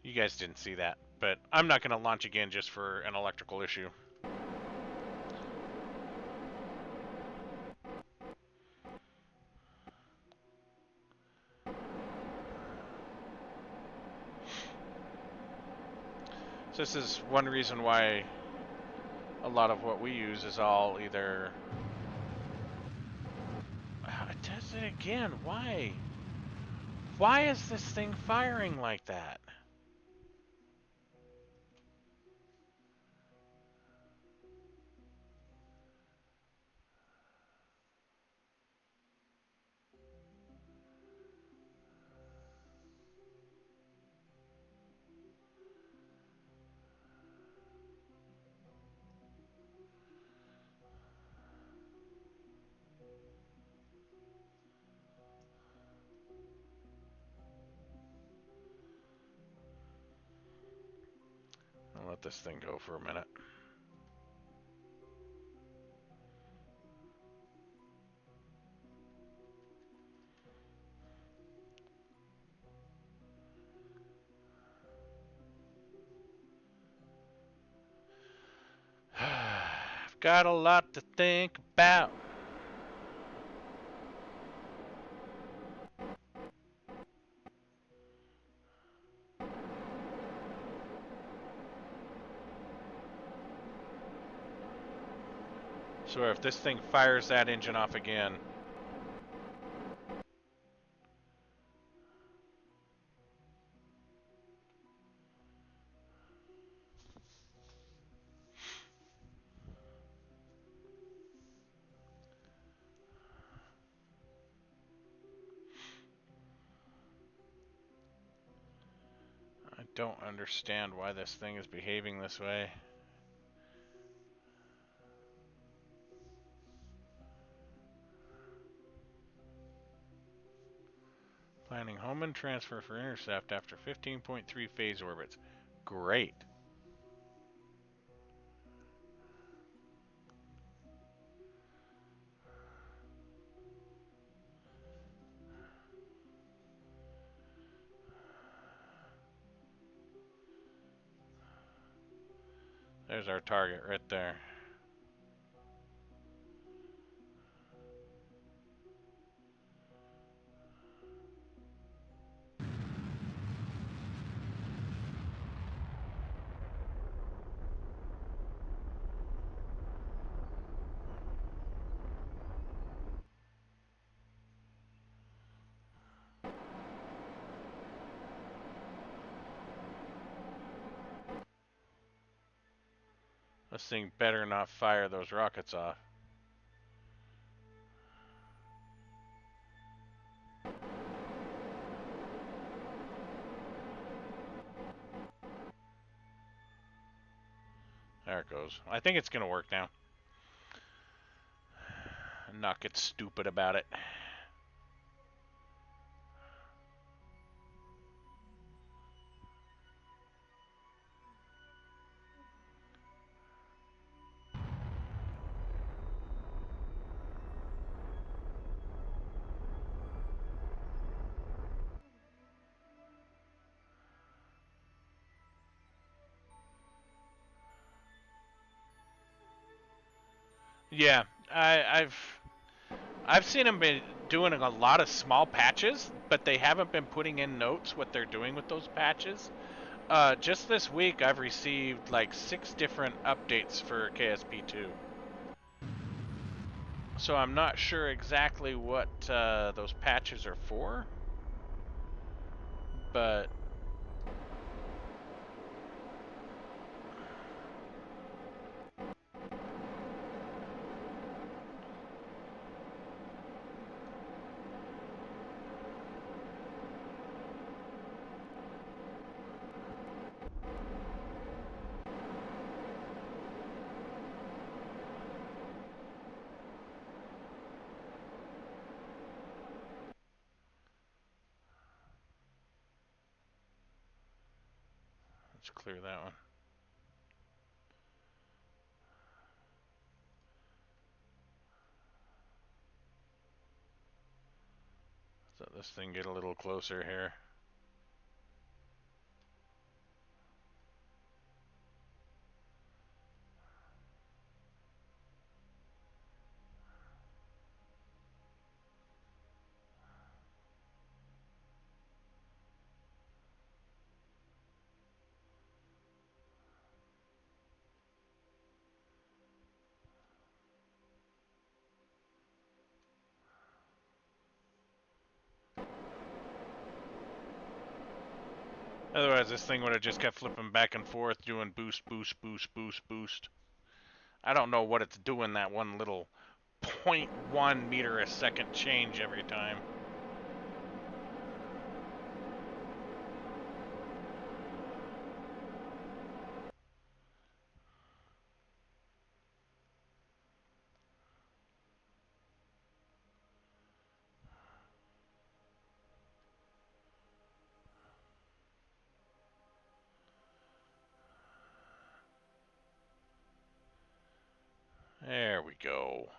You guys didn't see that, but I'm not going to launch again just for an electrical issue. So this is one reason why a lot of what we use is all either... It does it again. Why? Why is this thing firing like that? I'll let this thing go for a minute. I've got a lot to think about. So if this thing fires that engine off again... I don't understand why this thing is behaving this way. Planning home and transfer for intercept after 15.3 phase orbits. Great. There's our target right there. This thing better not fire those rockets off. There it goes. I think it's going to work now. And not get stupid about it. Yeah, I've seen them be doing a lot of small patches, but they haven't been putting in notes what they're doing with those patches. Just this week, I've received like 6 different updates for KSP2. So I'm not sure exactly what those patches are for, but let's clear that one. Let's let this thing get a little closer here. Otherwise, this thing would have just kept flipping back and forth, doing boost, boost, boost, boost, boost. I don't know what it's doing, that one little 0.1 meter a second change every time. There we go.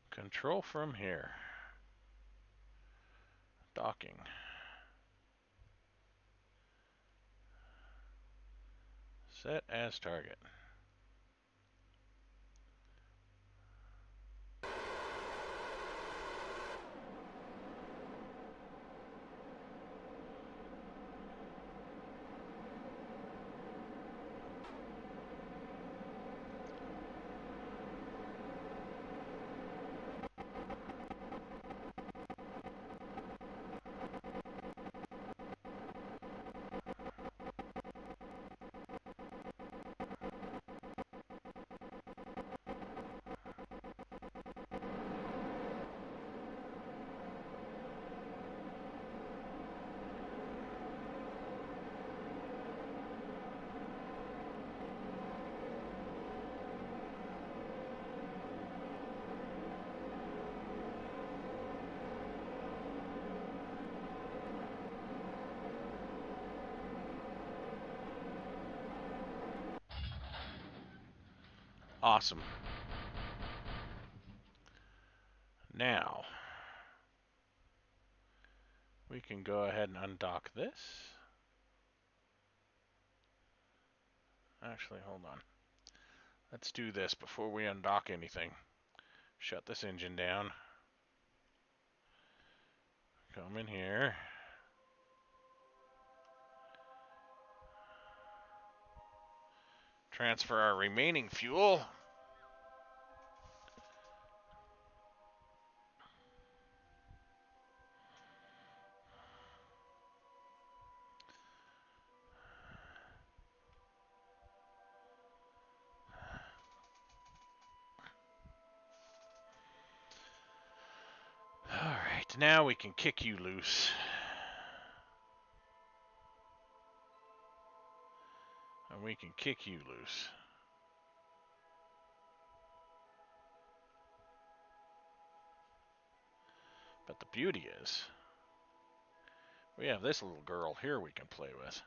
Control from here. Docking. Set as target. Awesome. Now, we can go ahead and undock this. Actually, hold on. Let's do this before we undock anything. Shut this engine down. Come in here. Transfer our remaining fuel. Alright, now we can kick you loose. And we can kick you loose. But the beauty is, we have this little girl here we can play with.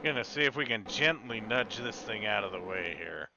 Gonna see if we can gently nudge this thing out of the way here.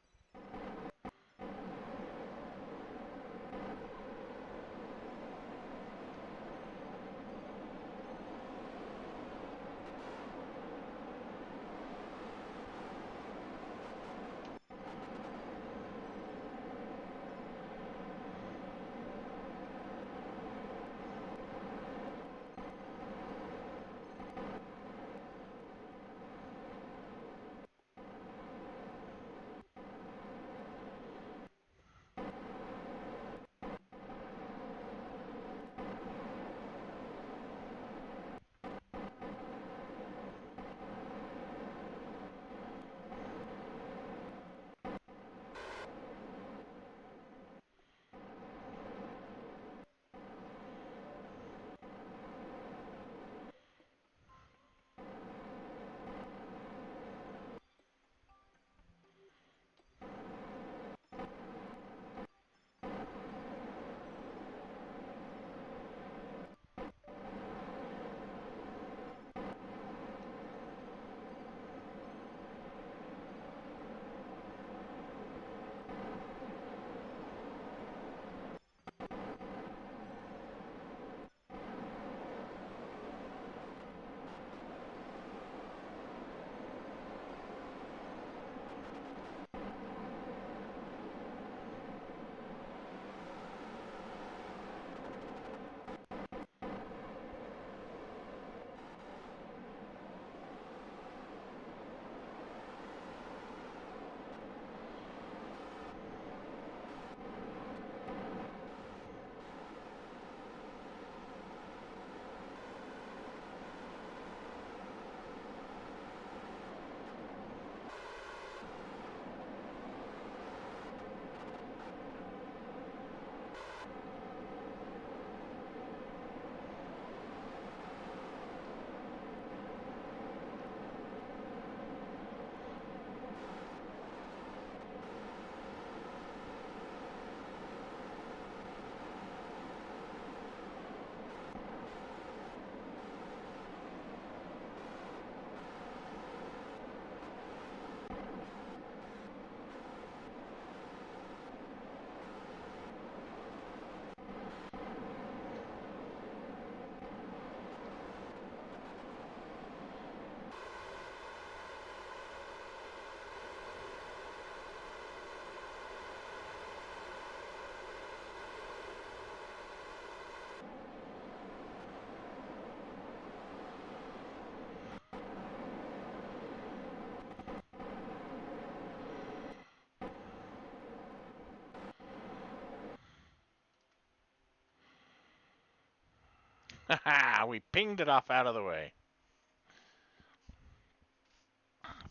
Haha, we pinged it off out of the way.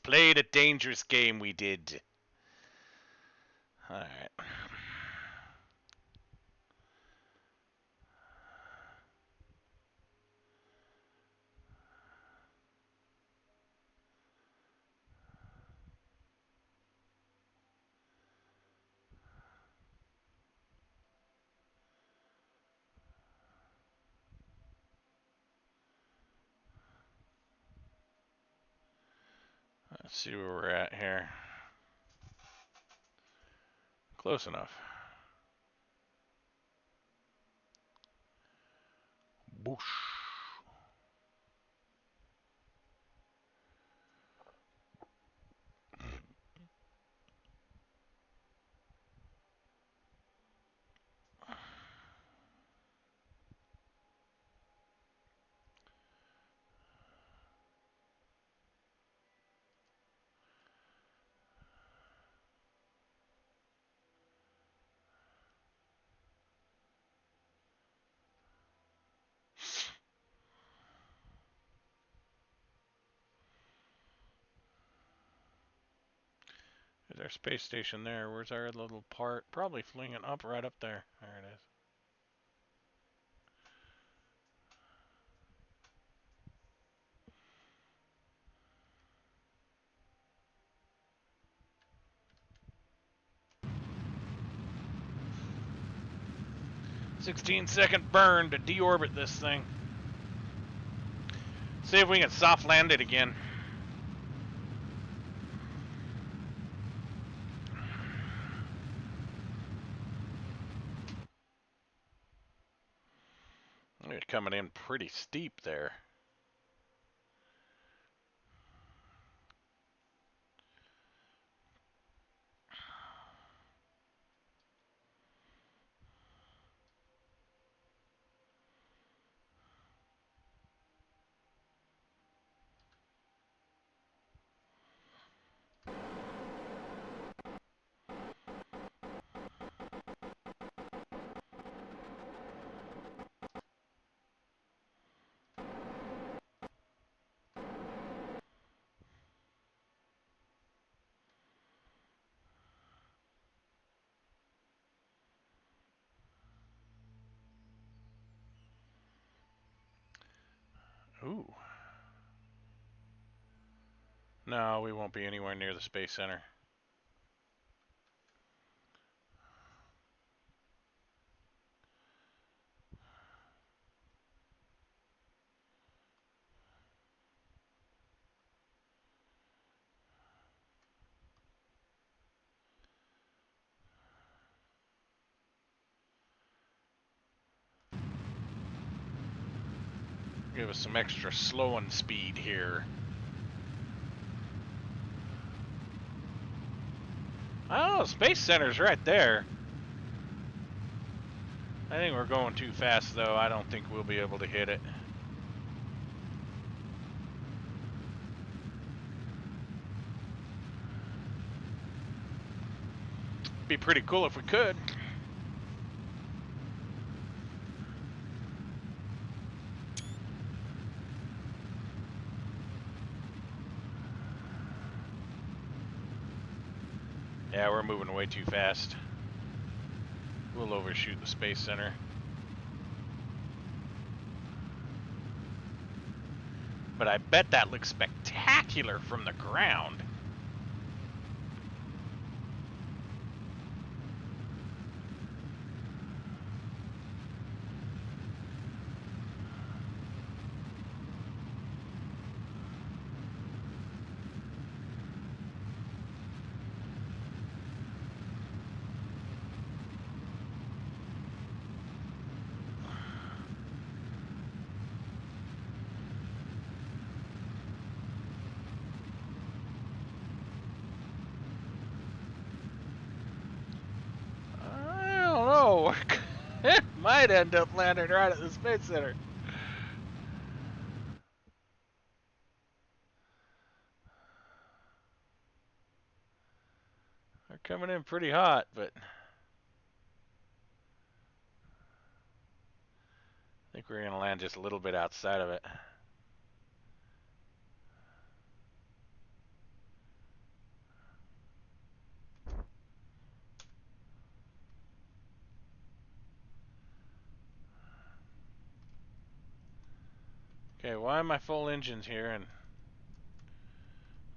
Played a dangerous game, we did. Alright. Let's see where we're at here. Close enough. Boosh. There's our space station there. Where's our little part? Probably flinging up right up there. There it is. 16-second burn to deorbit this thing. See if we can soft land it again. We're coming in pretty steep there. Ooh. No, we won't be anywhere near the Space Center. Give us some extra slowing speed here. Oh, Space Center's right there. I think we're going too fast, though. I don't think we'll be able to hit it. Be pretty cool if we could. Yeah, we're moving way too fast. We'll overshoot the Space Center. But I bet that looks spectacular from the ground. It might end up landing right at the Space Center. They're coming in pretty hot, but I think think we're going to land just a little bit outside of it. Okay, why am I full engines here and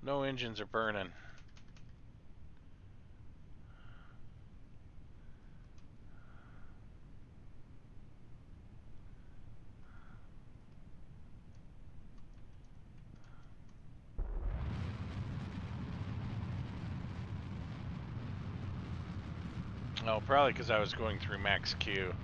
no engines are burning? Oh, probably because I was going through max Q.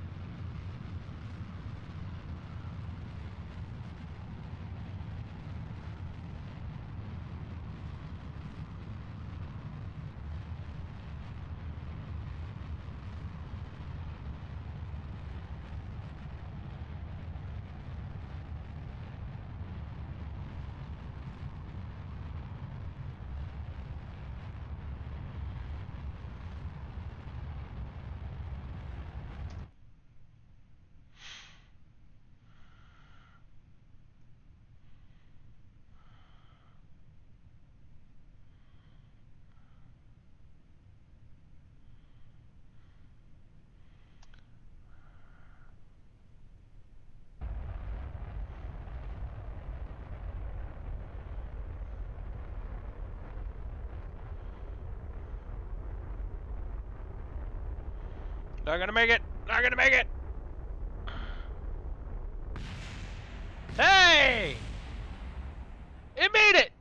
Not gonna make it! Not gonna make it! Hey! It made it!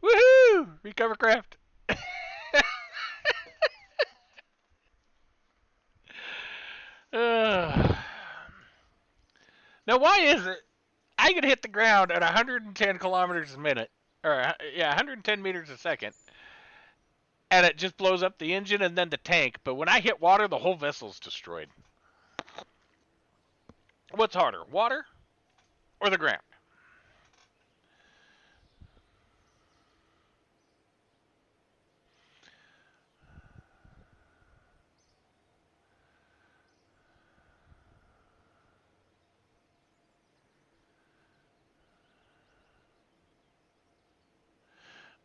Woohoo! Recover craft. Now, why is it I can hit the ground at 110 kilometers a minute, or yeah, 110 meters a second, and it just blows up the engine and then the tank, but when I hit water, the whole vessel's destroyed? What's harder, water or the ground?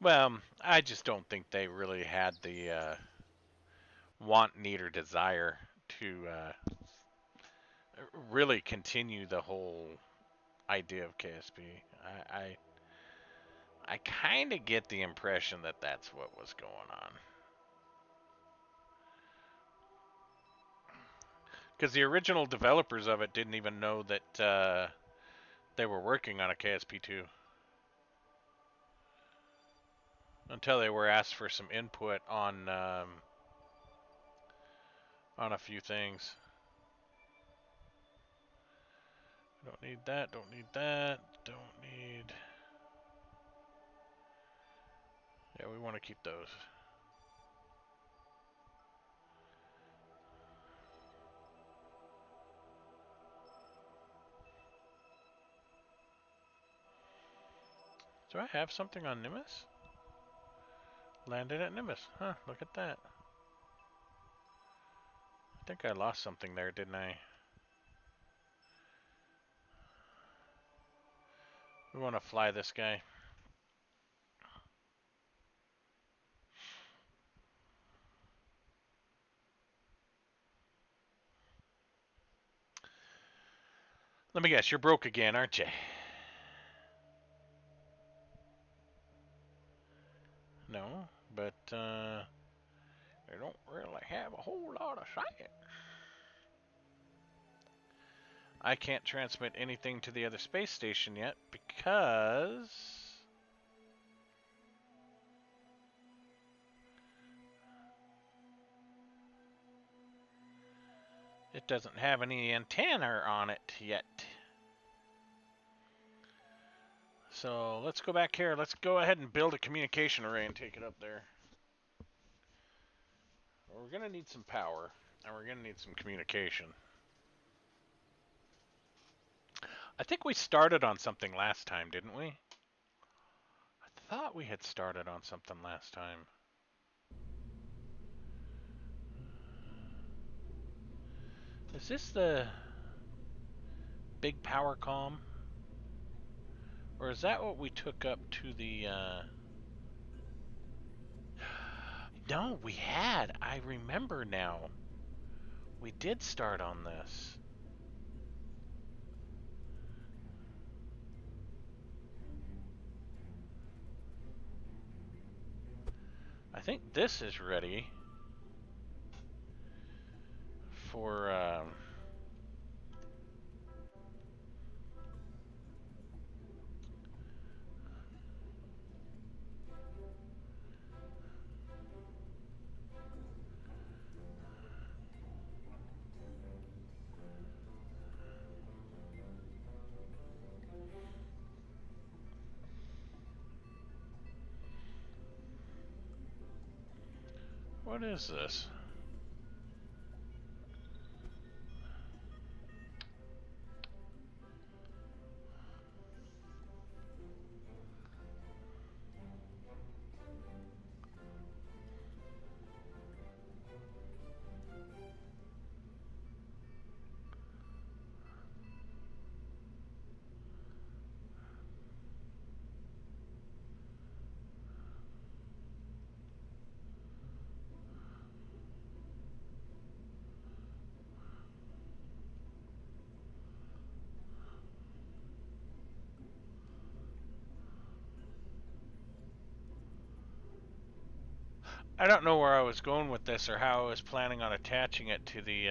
Well, I just don't think they really had the want, need, or desire to really continue the whole idea of KSP. I kind of get the impression that that's what was going on. Because the original developers of it didn't even know that they were working on a KSP2 until they were asked for some input on a few things. Don't need that. Don't need that. Don't need. Yeah, we want to keep those. Do I have something on Nimbus? Landed at Nimbus. Huh, look at that. I think I lost something there, didn't I? We want to fly this guy. Let me guess, you're broke again, aren't you? No, but they don't really have a whole lot of science. I can't transmit anything to the other space station yet because it doesn't have any antenna on it yet. So let's go back here. Let's go ahead and build a communication array and take it up there. We're going to need some power, and we're going to need some communication. I think we started on something last time, didn't we? I thought we had started on something last time. Is this the big power comm? Or is that what we took up to the, No, we had. I remember now. We did start on this. I think this is ready for, what is this? I don't know where I was going with this or how I was planning on attaching it to the,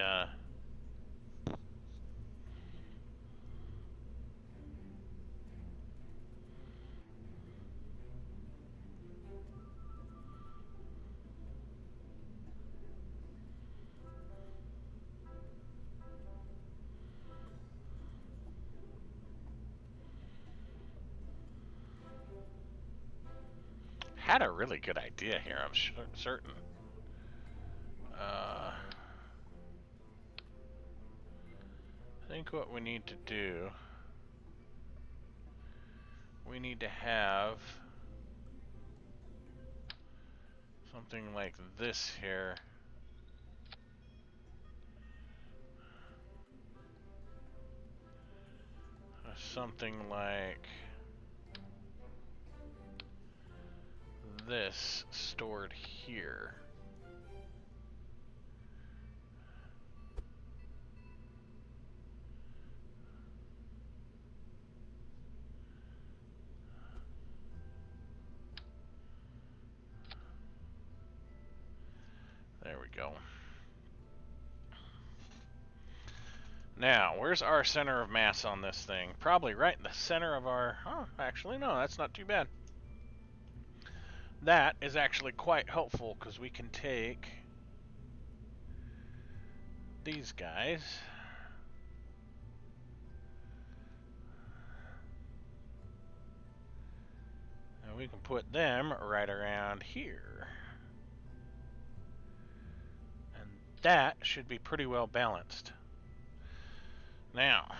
had a really good idea here, I'm certain. I think what we need to do, we need to have something like this here. Something like this stored here. There we go. Now, where's our center of mass on this thing? Probably right in the center of our... Oh, actually, no, that's not too bad. That is actually quite helpful because we can take these guys and we can put them right around here. And that should be pretty well balanced. Now,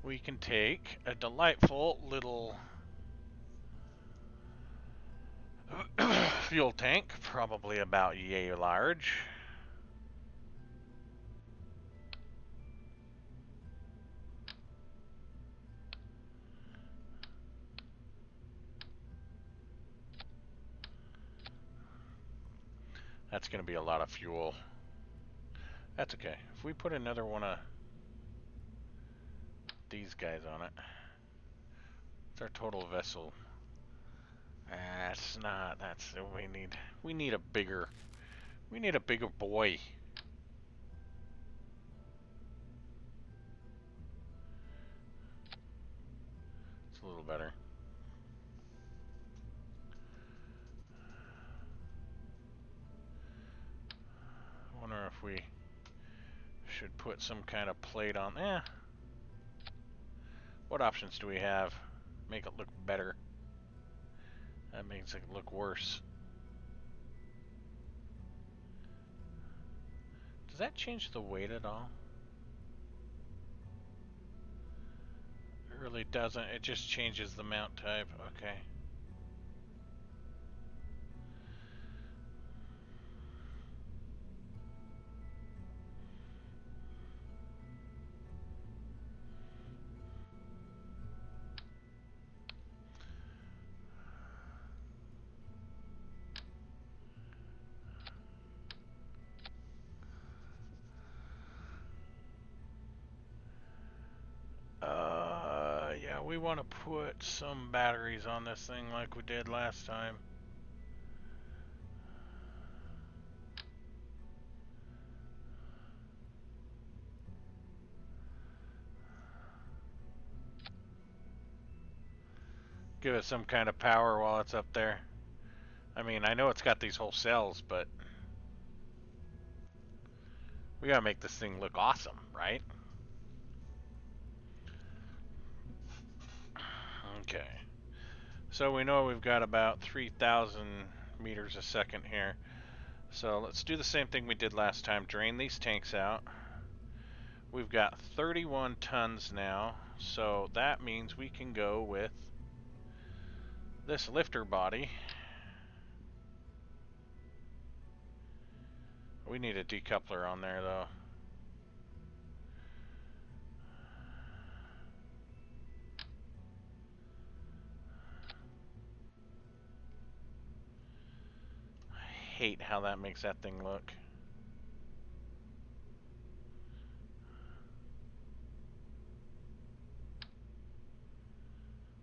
we can take a delightful little fuel tank, probably about yay large. That's going to be a lot of fuel. That's okay. If we put another one of these guys on it, it's our total vessel. That's not, that's, we need a bigger boy. It's a little better. I wonder if we should put some kind of plate on. What options do we have? Make it look better. That makes it look worse. Does that change the weight at all? It really doesn't. It just changes the mount type. Okay. we want to put some batteries on this thing like we did last time. Give it some kind of power while it's up there. I mean, I know it's got these whole cells, but we gotta make this thing look awesome, right? Okay. So we know we've got about 3,000 meters a second here. So let's do the same thing we did last time. Drain these tanks out. We've got 31 tons now, so that means we can go with this lifter body. We need a decoupler on there though. I hate how that makes that thing look.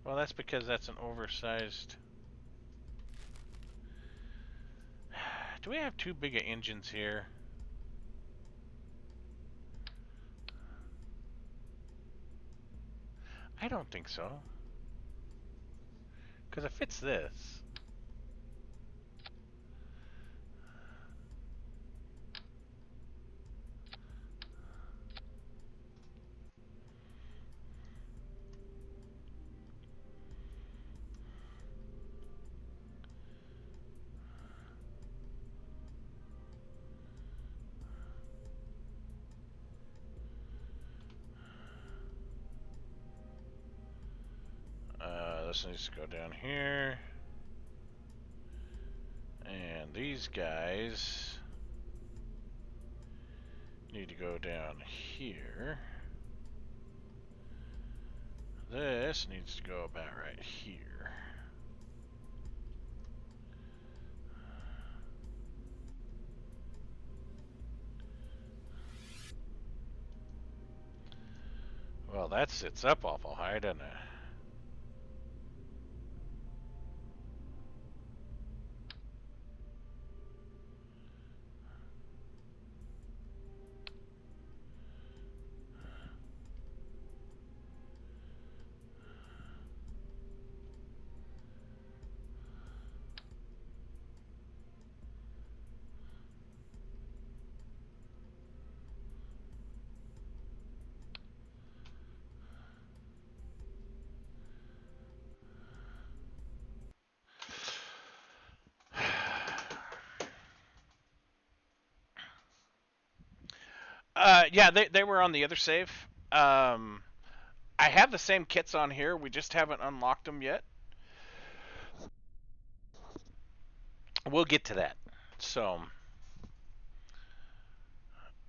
Well, that's because that's an oversized... Do we have too big of engines here? I don't think so. Because it fits this. This needs to go down here. And these guys need to go down here. This needs to go about right here. Well, that sits up awful high, doesn't it? Yeah, they were on the other save. I have the same kits on here. We just haven't unlocked them yet. We'll get to that. So,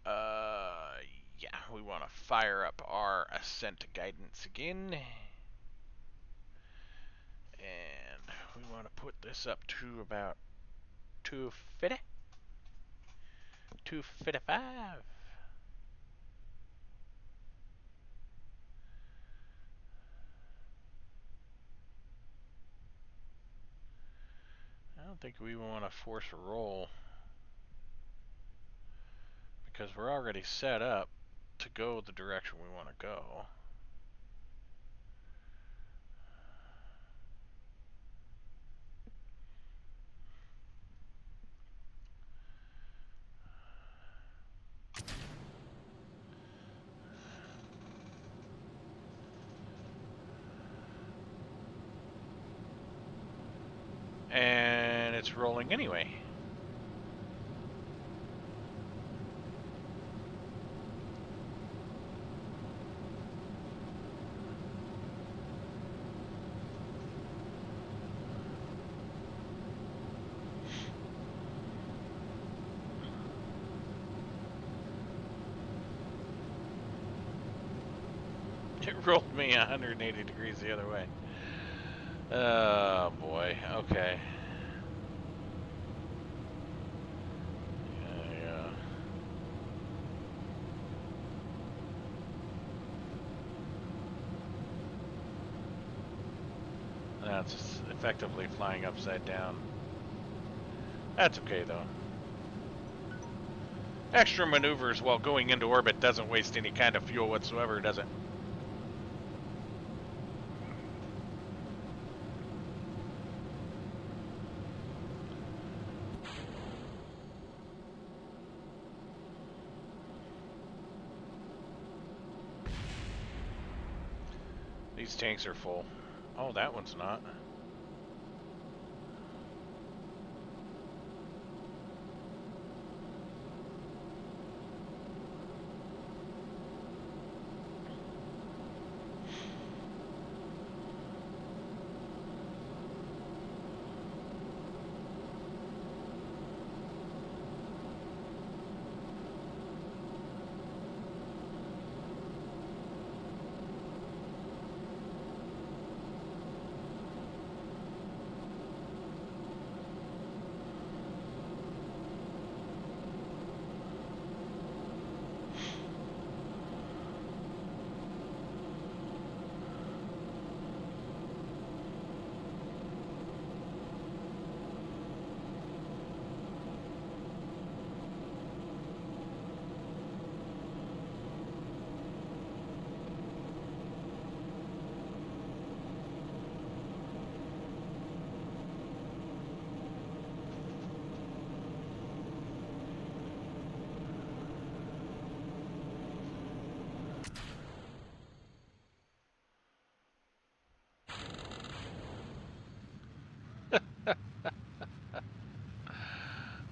yeah, we want to fire up our ascent guidance again. And we want to put this up to about 250. 255. I don't think we want to force a roll because we're already set up to go the direction we want to go. And it's rolling anyway. It rolled me 180 degrees the other way. Oh boy, okay. Yeah. it's effectively flying upside down. That's okay, though. Extra maneuvers while going into orbit doesn't waste any kind of fuel whatsoever, does it? These tanks are full. Oh, that one's not.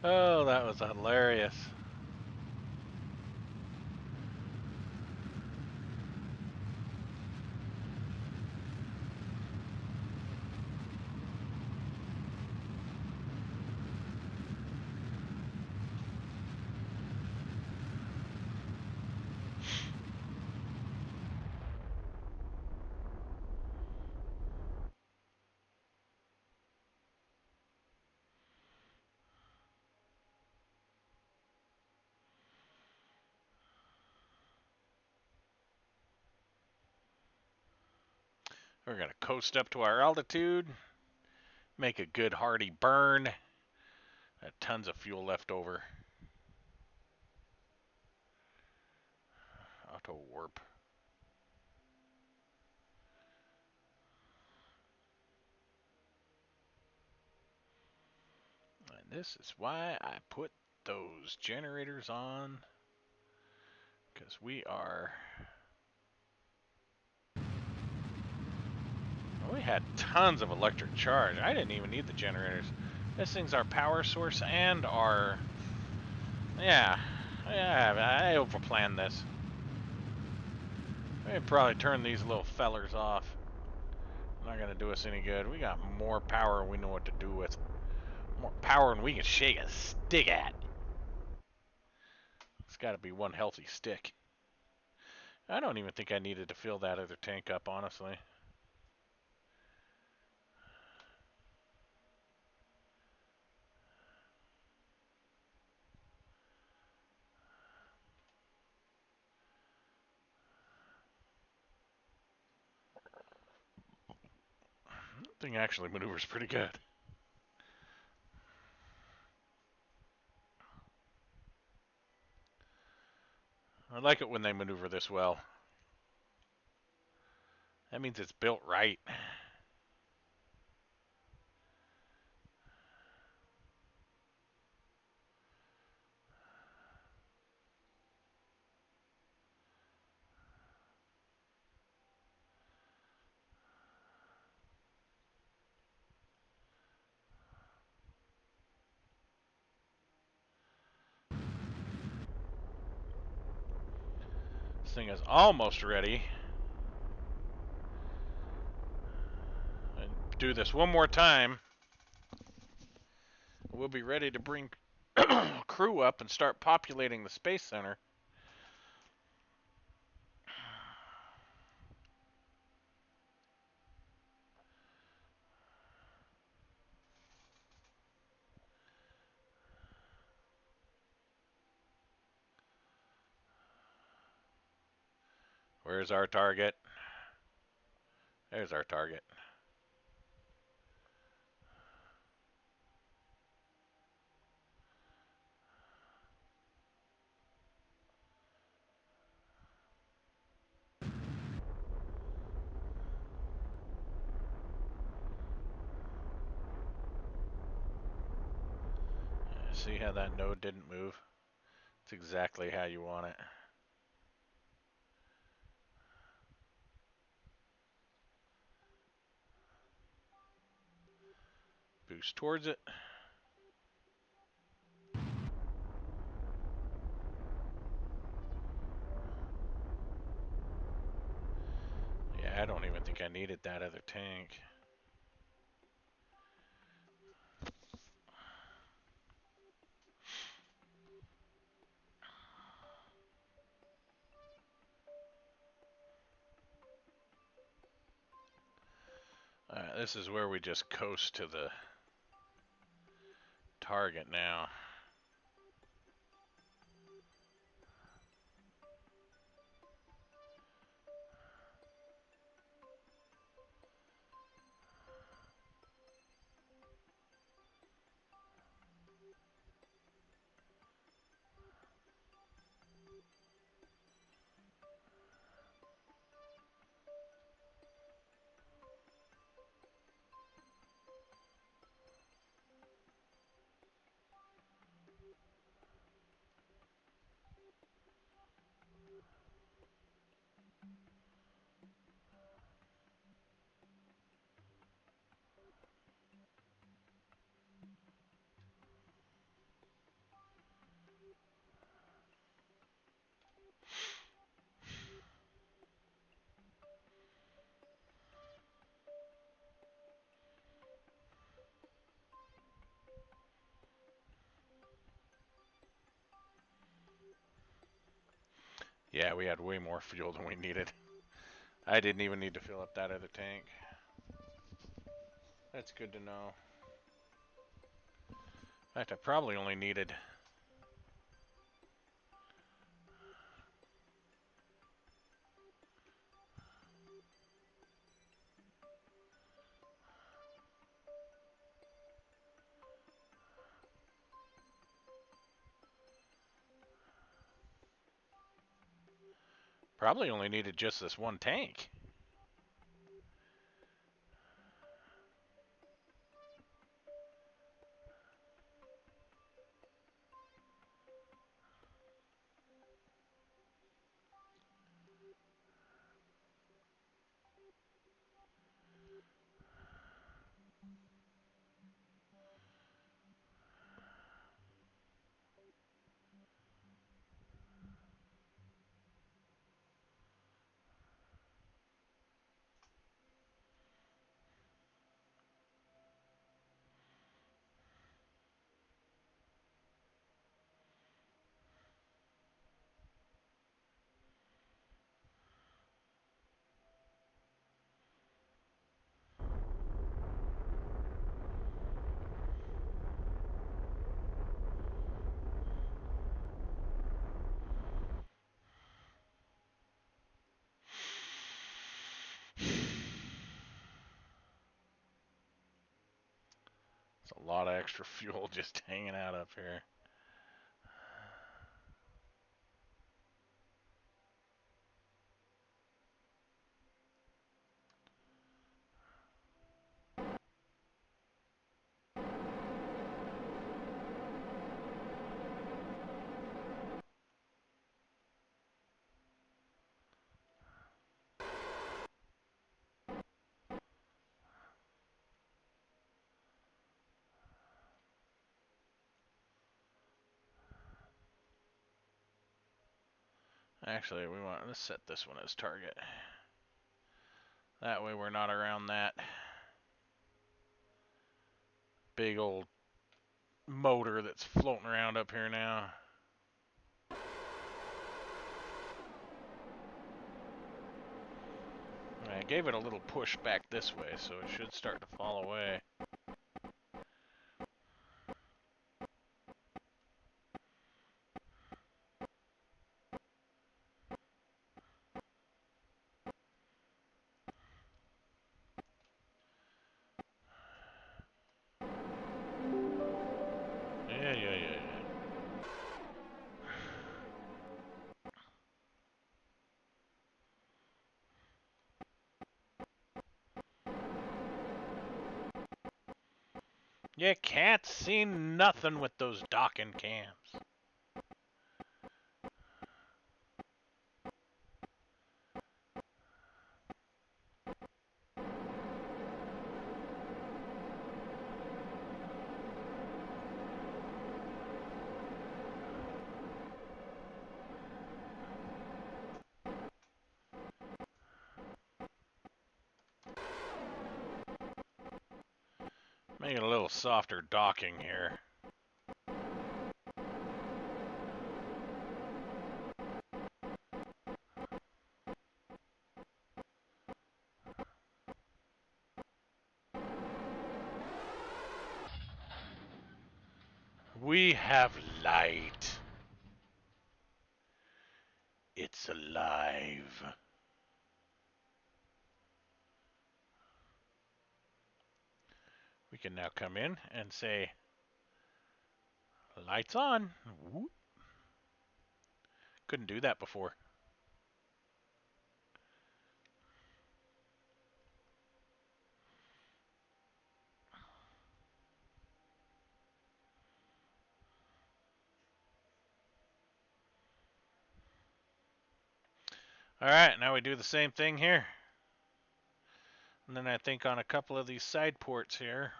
Oh, that was hilarious. We're going to coast up to our altitude, make a good hearty burn. Tons of fuel left over. Auto warp. And this is why I put those generators on, because we are... We had tons of electric charge. I didn't even need the generators. This thing's our power source and our... Yeah, I overplanned this. We probably turn these little fellers off. Not gonna do us any good. We got more power we know what to do with. More power than we can shake a stick at. It's gotta be one healthy stick. I don't even think I needed to fill that other tank up, honestly. That thing actually maneuvers pretty good. I like it when they maneuver this well. That means it's built right. This thing is almost ready. And do this one more time. We'll be ready to bring crew up and start populating the Space Center. Where's our target? There's our target. See how that node didn't move? It's exactly how you want it. Boost towards it. Yeah, I don't even think I needed that other tank. This is where we just coast to the target now. Yeah, we had way more fuel than we needed. I didn't even need to fill up that other tank. That's good to know. In fact, I probably only needed... Probably only needed just this one tank. It's a lot of extra fuel just hanging out up here. Actually, we want to set this one as target. That way we're not around that big old motor that's floating around up here now. I gave it a little push back this way, so it should start to fall away. Yeah. You can't see nothing with those docking cams. Make it a little softer docking here. We have light. It's alive. We can now come in and say, lights on. Whoop. Couldn't do that before. Alright, now we do the same thing here. And then I think on a couple of these side ports here,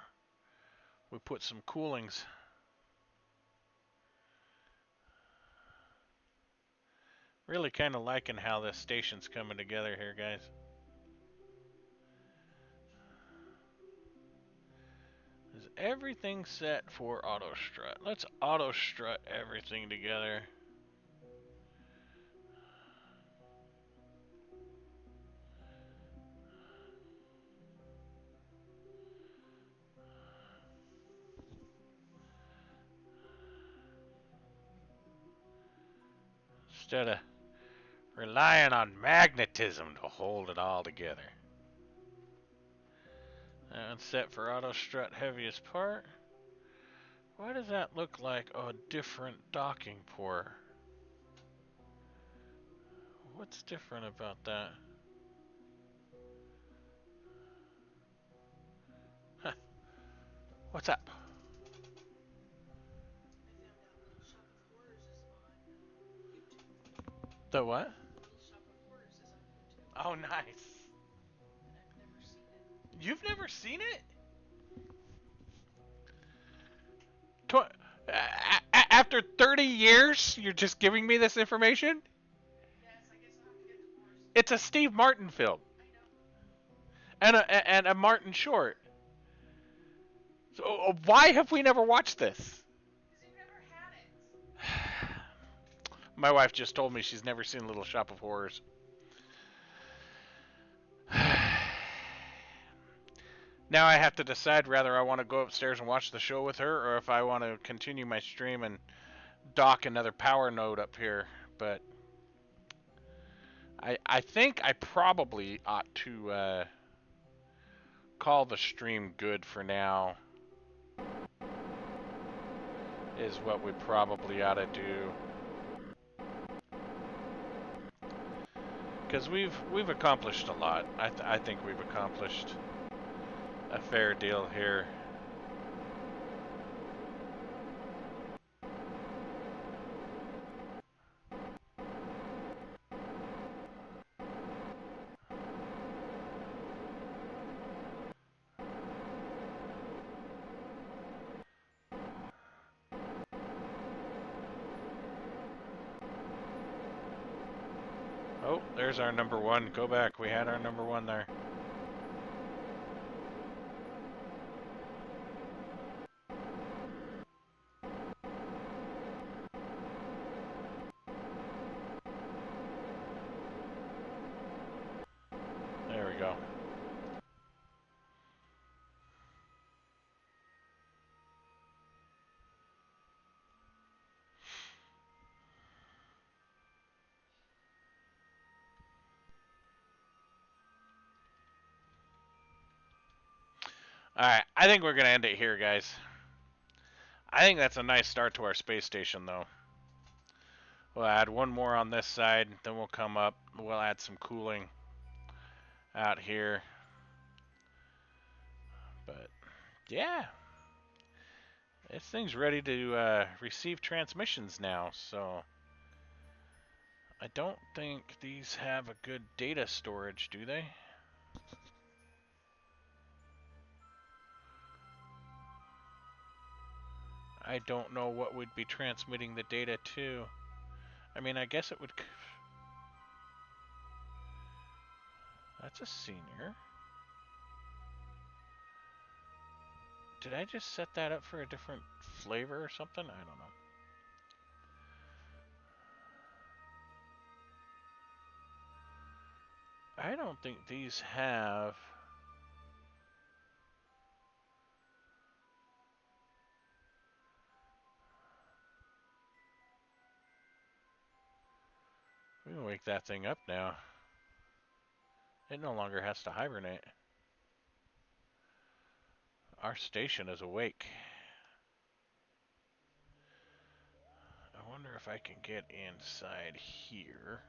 we put some coolings. Really kind of liking how this station's coming together here, guys. Is everything set for auto strut? Let's auto strut everything together. Instead of relying on magnetism to hold it all together. And set for auto strut heaviest part. Why does that look like a different docking port? What's different about that? Huh. What's up? The what? Oh, nice. You've never seen it? After 30 years, you're just giving me this information? It's a Steve Martin film. And a Martin short. So why have we never watched this? My wife just told me she's never seen Little Shop of Horrors. Now I have to decide whether I want to go upstairs and watch the show with her or if I want to continue my stream and dock another power node up here. But I think I probably ought to call the stream good for now. Is what we probably ought to do. Because we've accomplished a lot. I think we've accomplished a fair deal here. Oh, there's our number one. Go back. We had our number one there. There we go. Alright, I think we're going to end it here, guys. I think that's a nice start to our space station, though. We'll add one more on this side, then we'll come up. We'll add some cooling out here. But, yeah. This thing's ready to receive transmissions now, so I don't think these have a good data storage, do they? I don't know what would be transmitting the data to. I mean, I guess it would... That's a senior. Did I just set that up for a different flavor or something? I don't know. I don't think these have... We can wake that thing up now. It no longer has to hibernate. Our station is awake. I wonder if I can get inside here.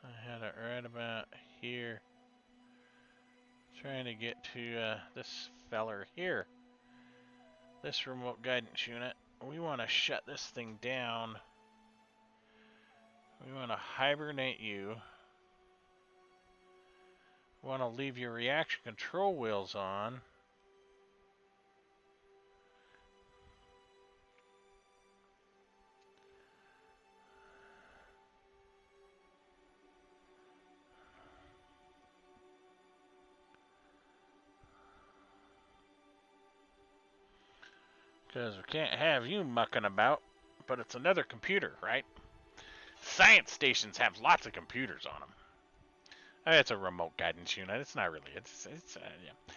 I had it right about here. Trying to get to this feller here. This remote guidance unit. We want to shut this thing down. We want to hibernate you. We want to leave your reaction control wheels on. Because we can't have you mucking about. But it's another computer, right? Science stations have lots of computers on them. It's a remote guidance unit. It's not really. It's yeah.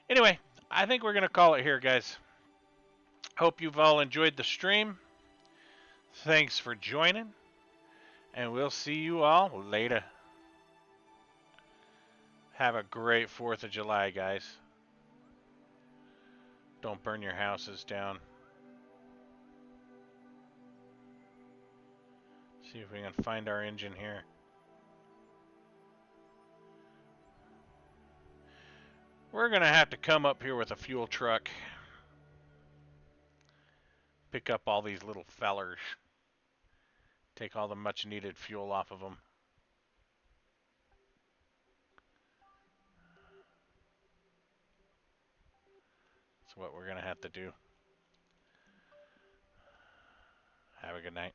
Anyway, I think we're going to call it here, guys. Hope you've all enjoyed the stream. Thanks for joining. And we'll see you all later. Have a great 4th of July, guys. Don't burn your houses down. See if we can find our engine here. We're going to have to come up here with a fuel truck. Pick up all these little fellers. Take all the much needed fuel off of them. That's what we're going to have to do. Have a good night.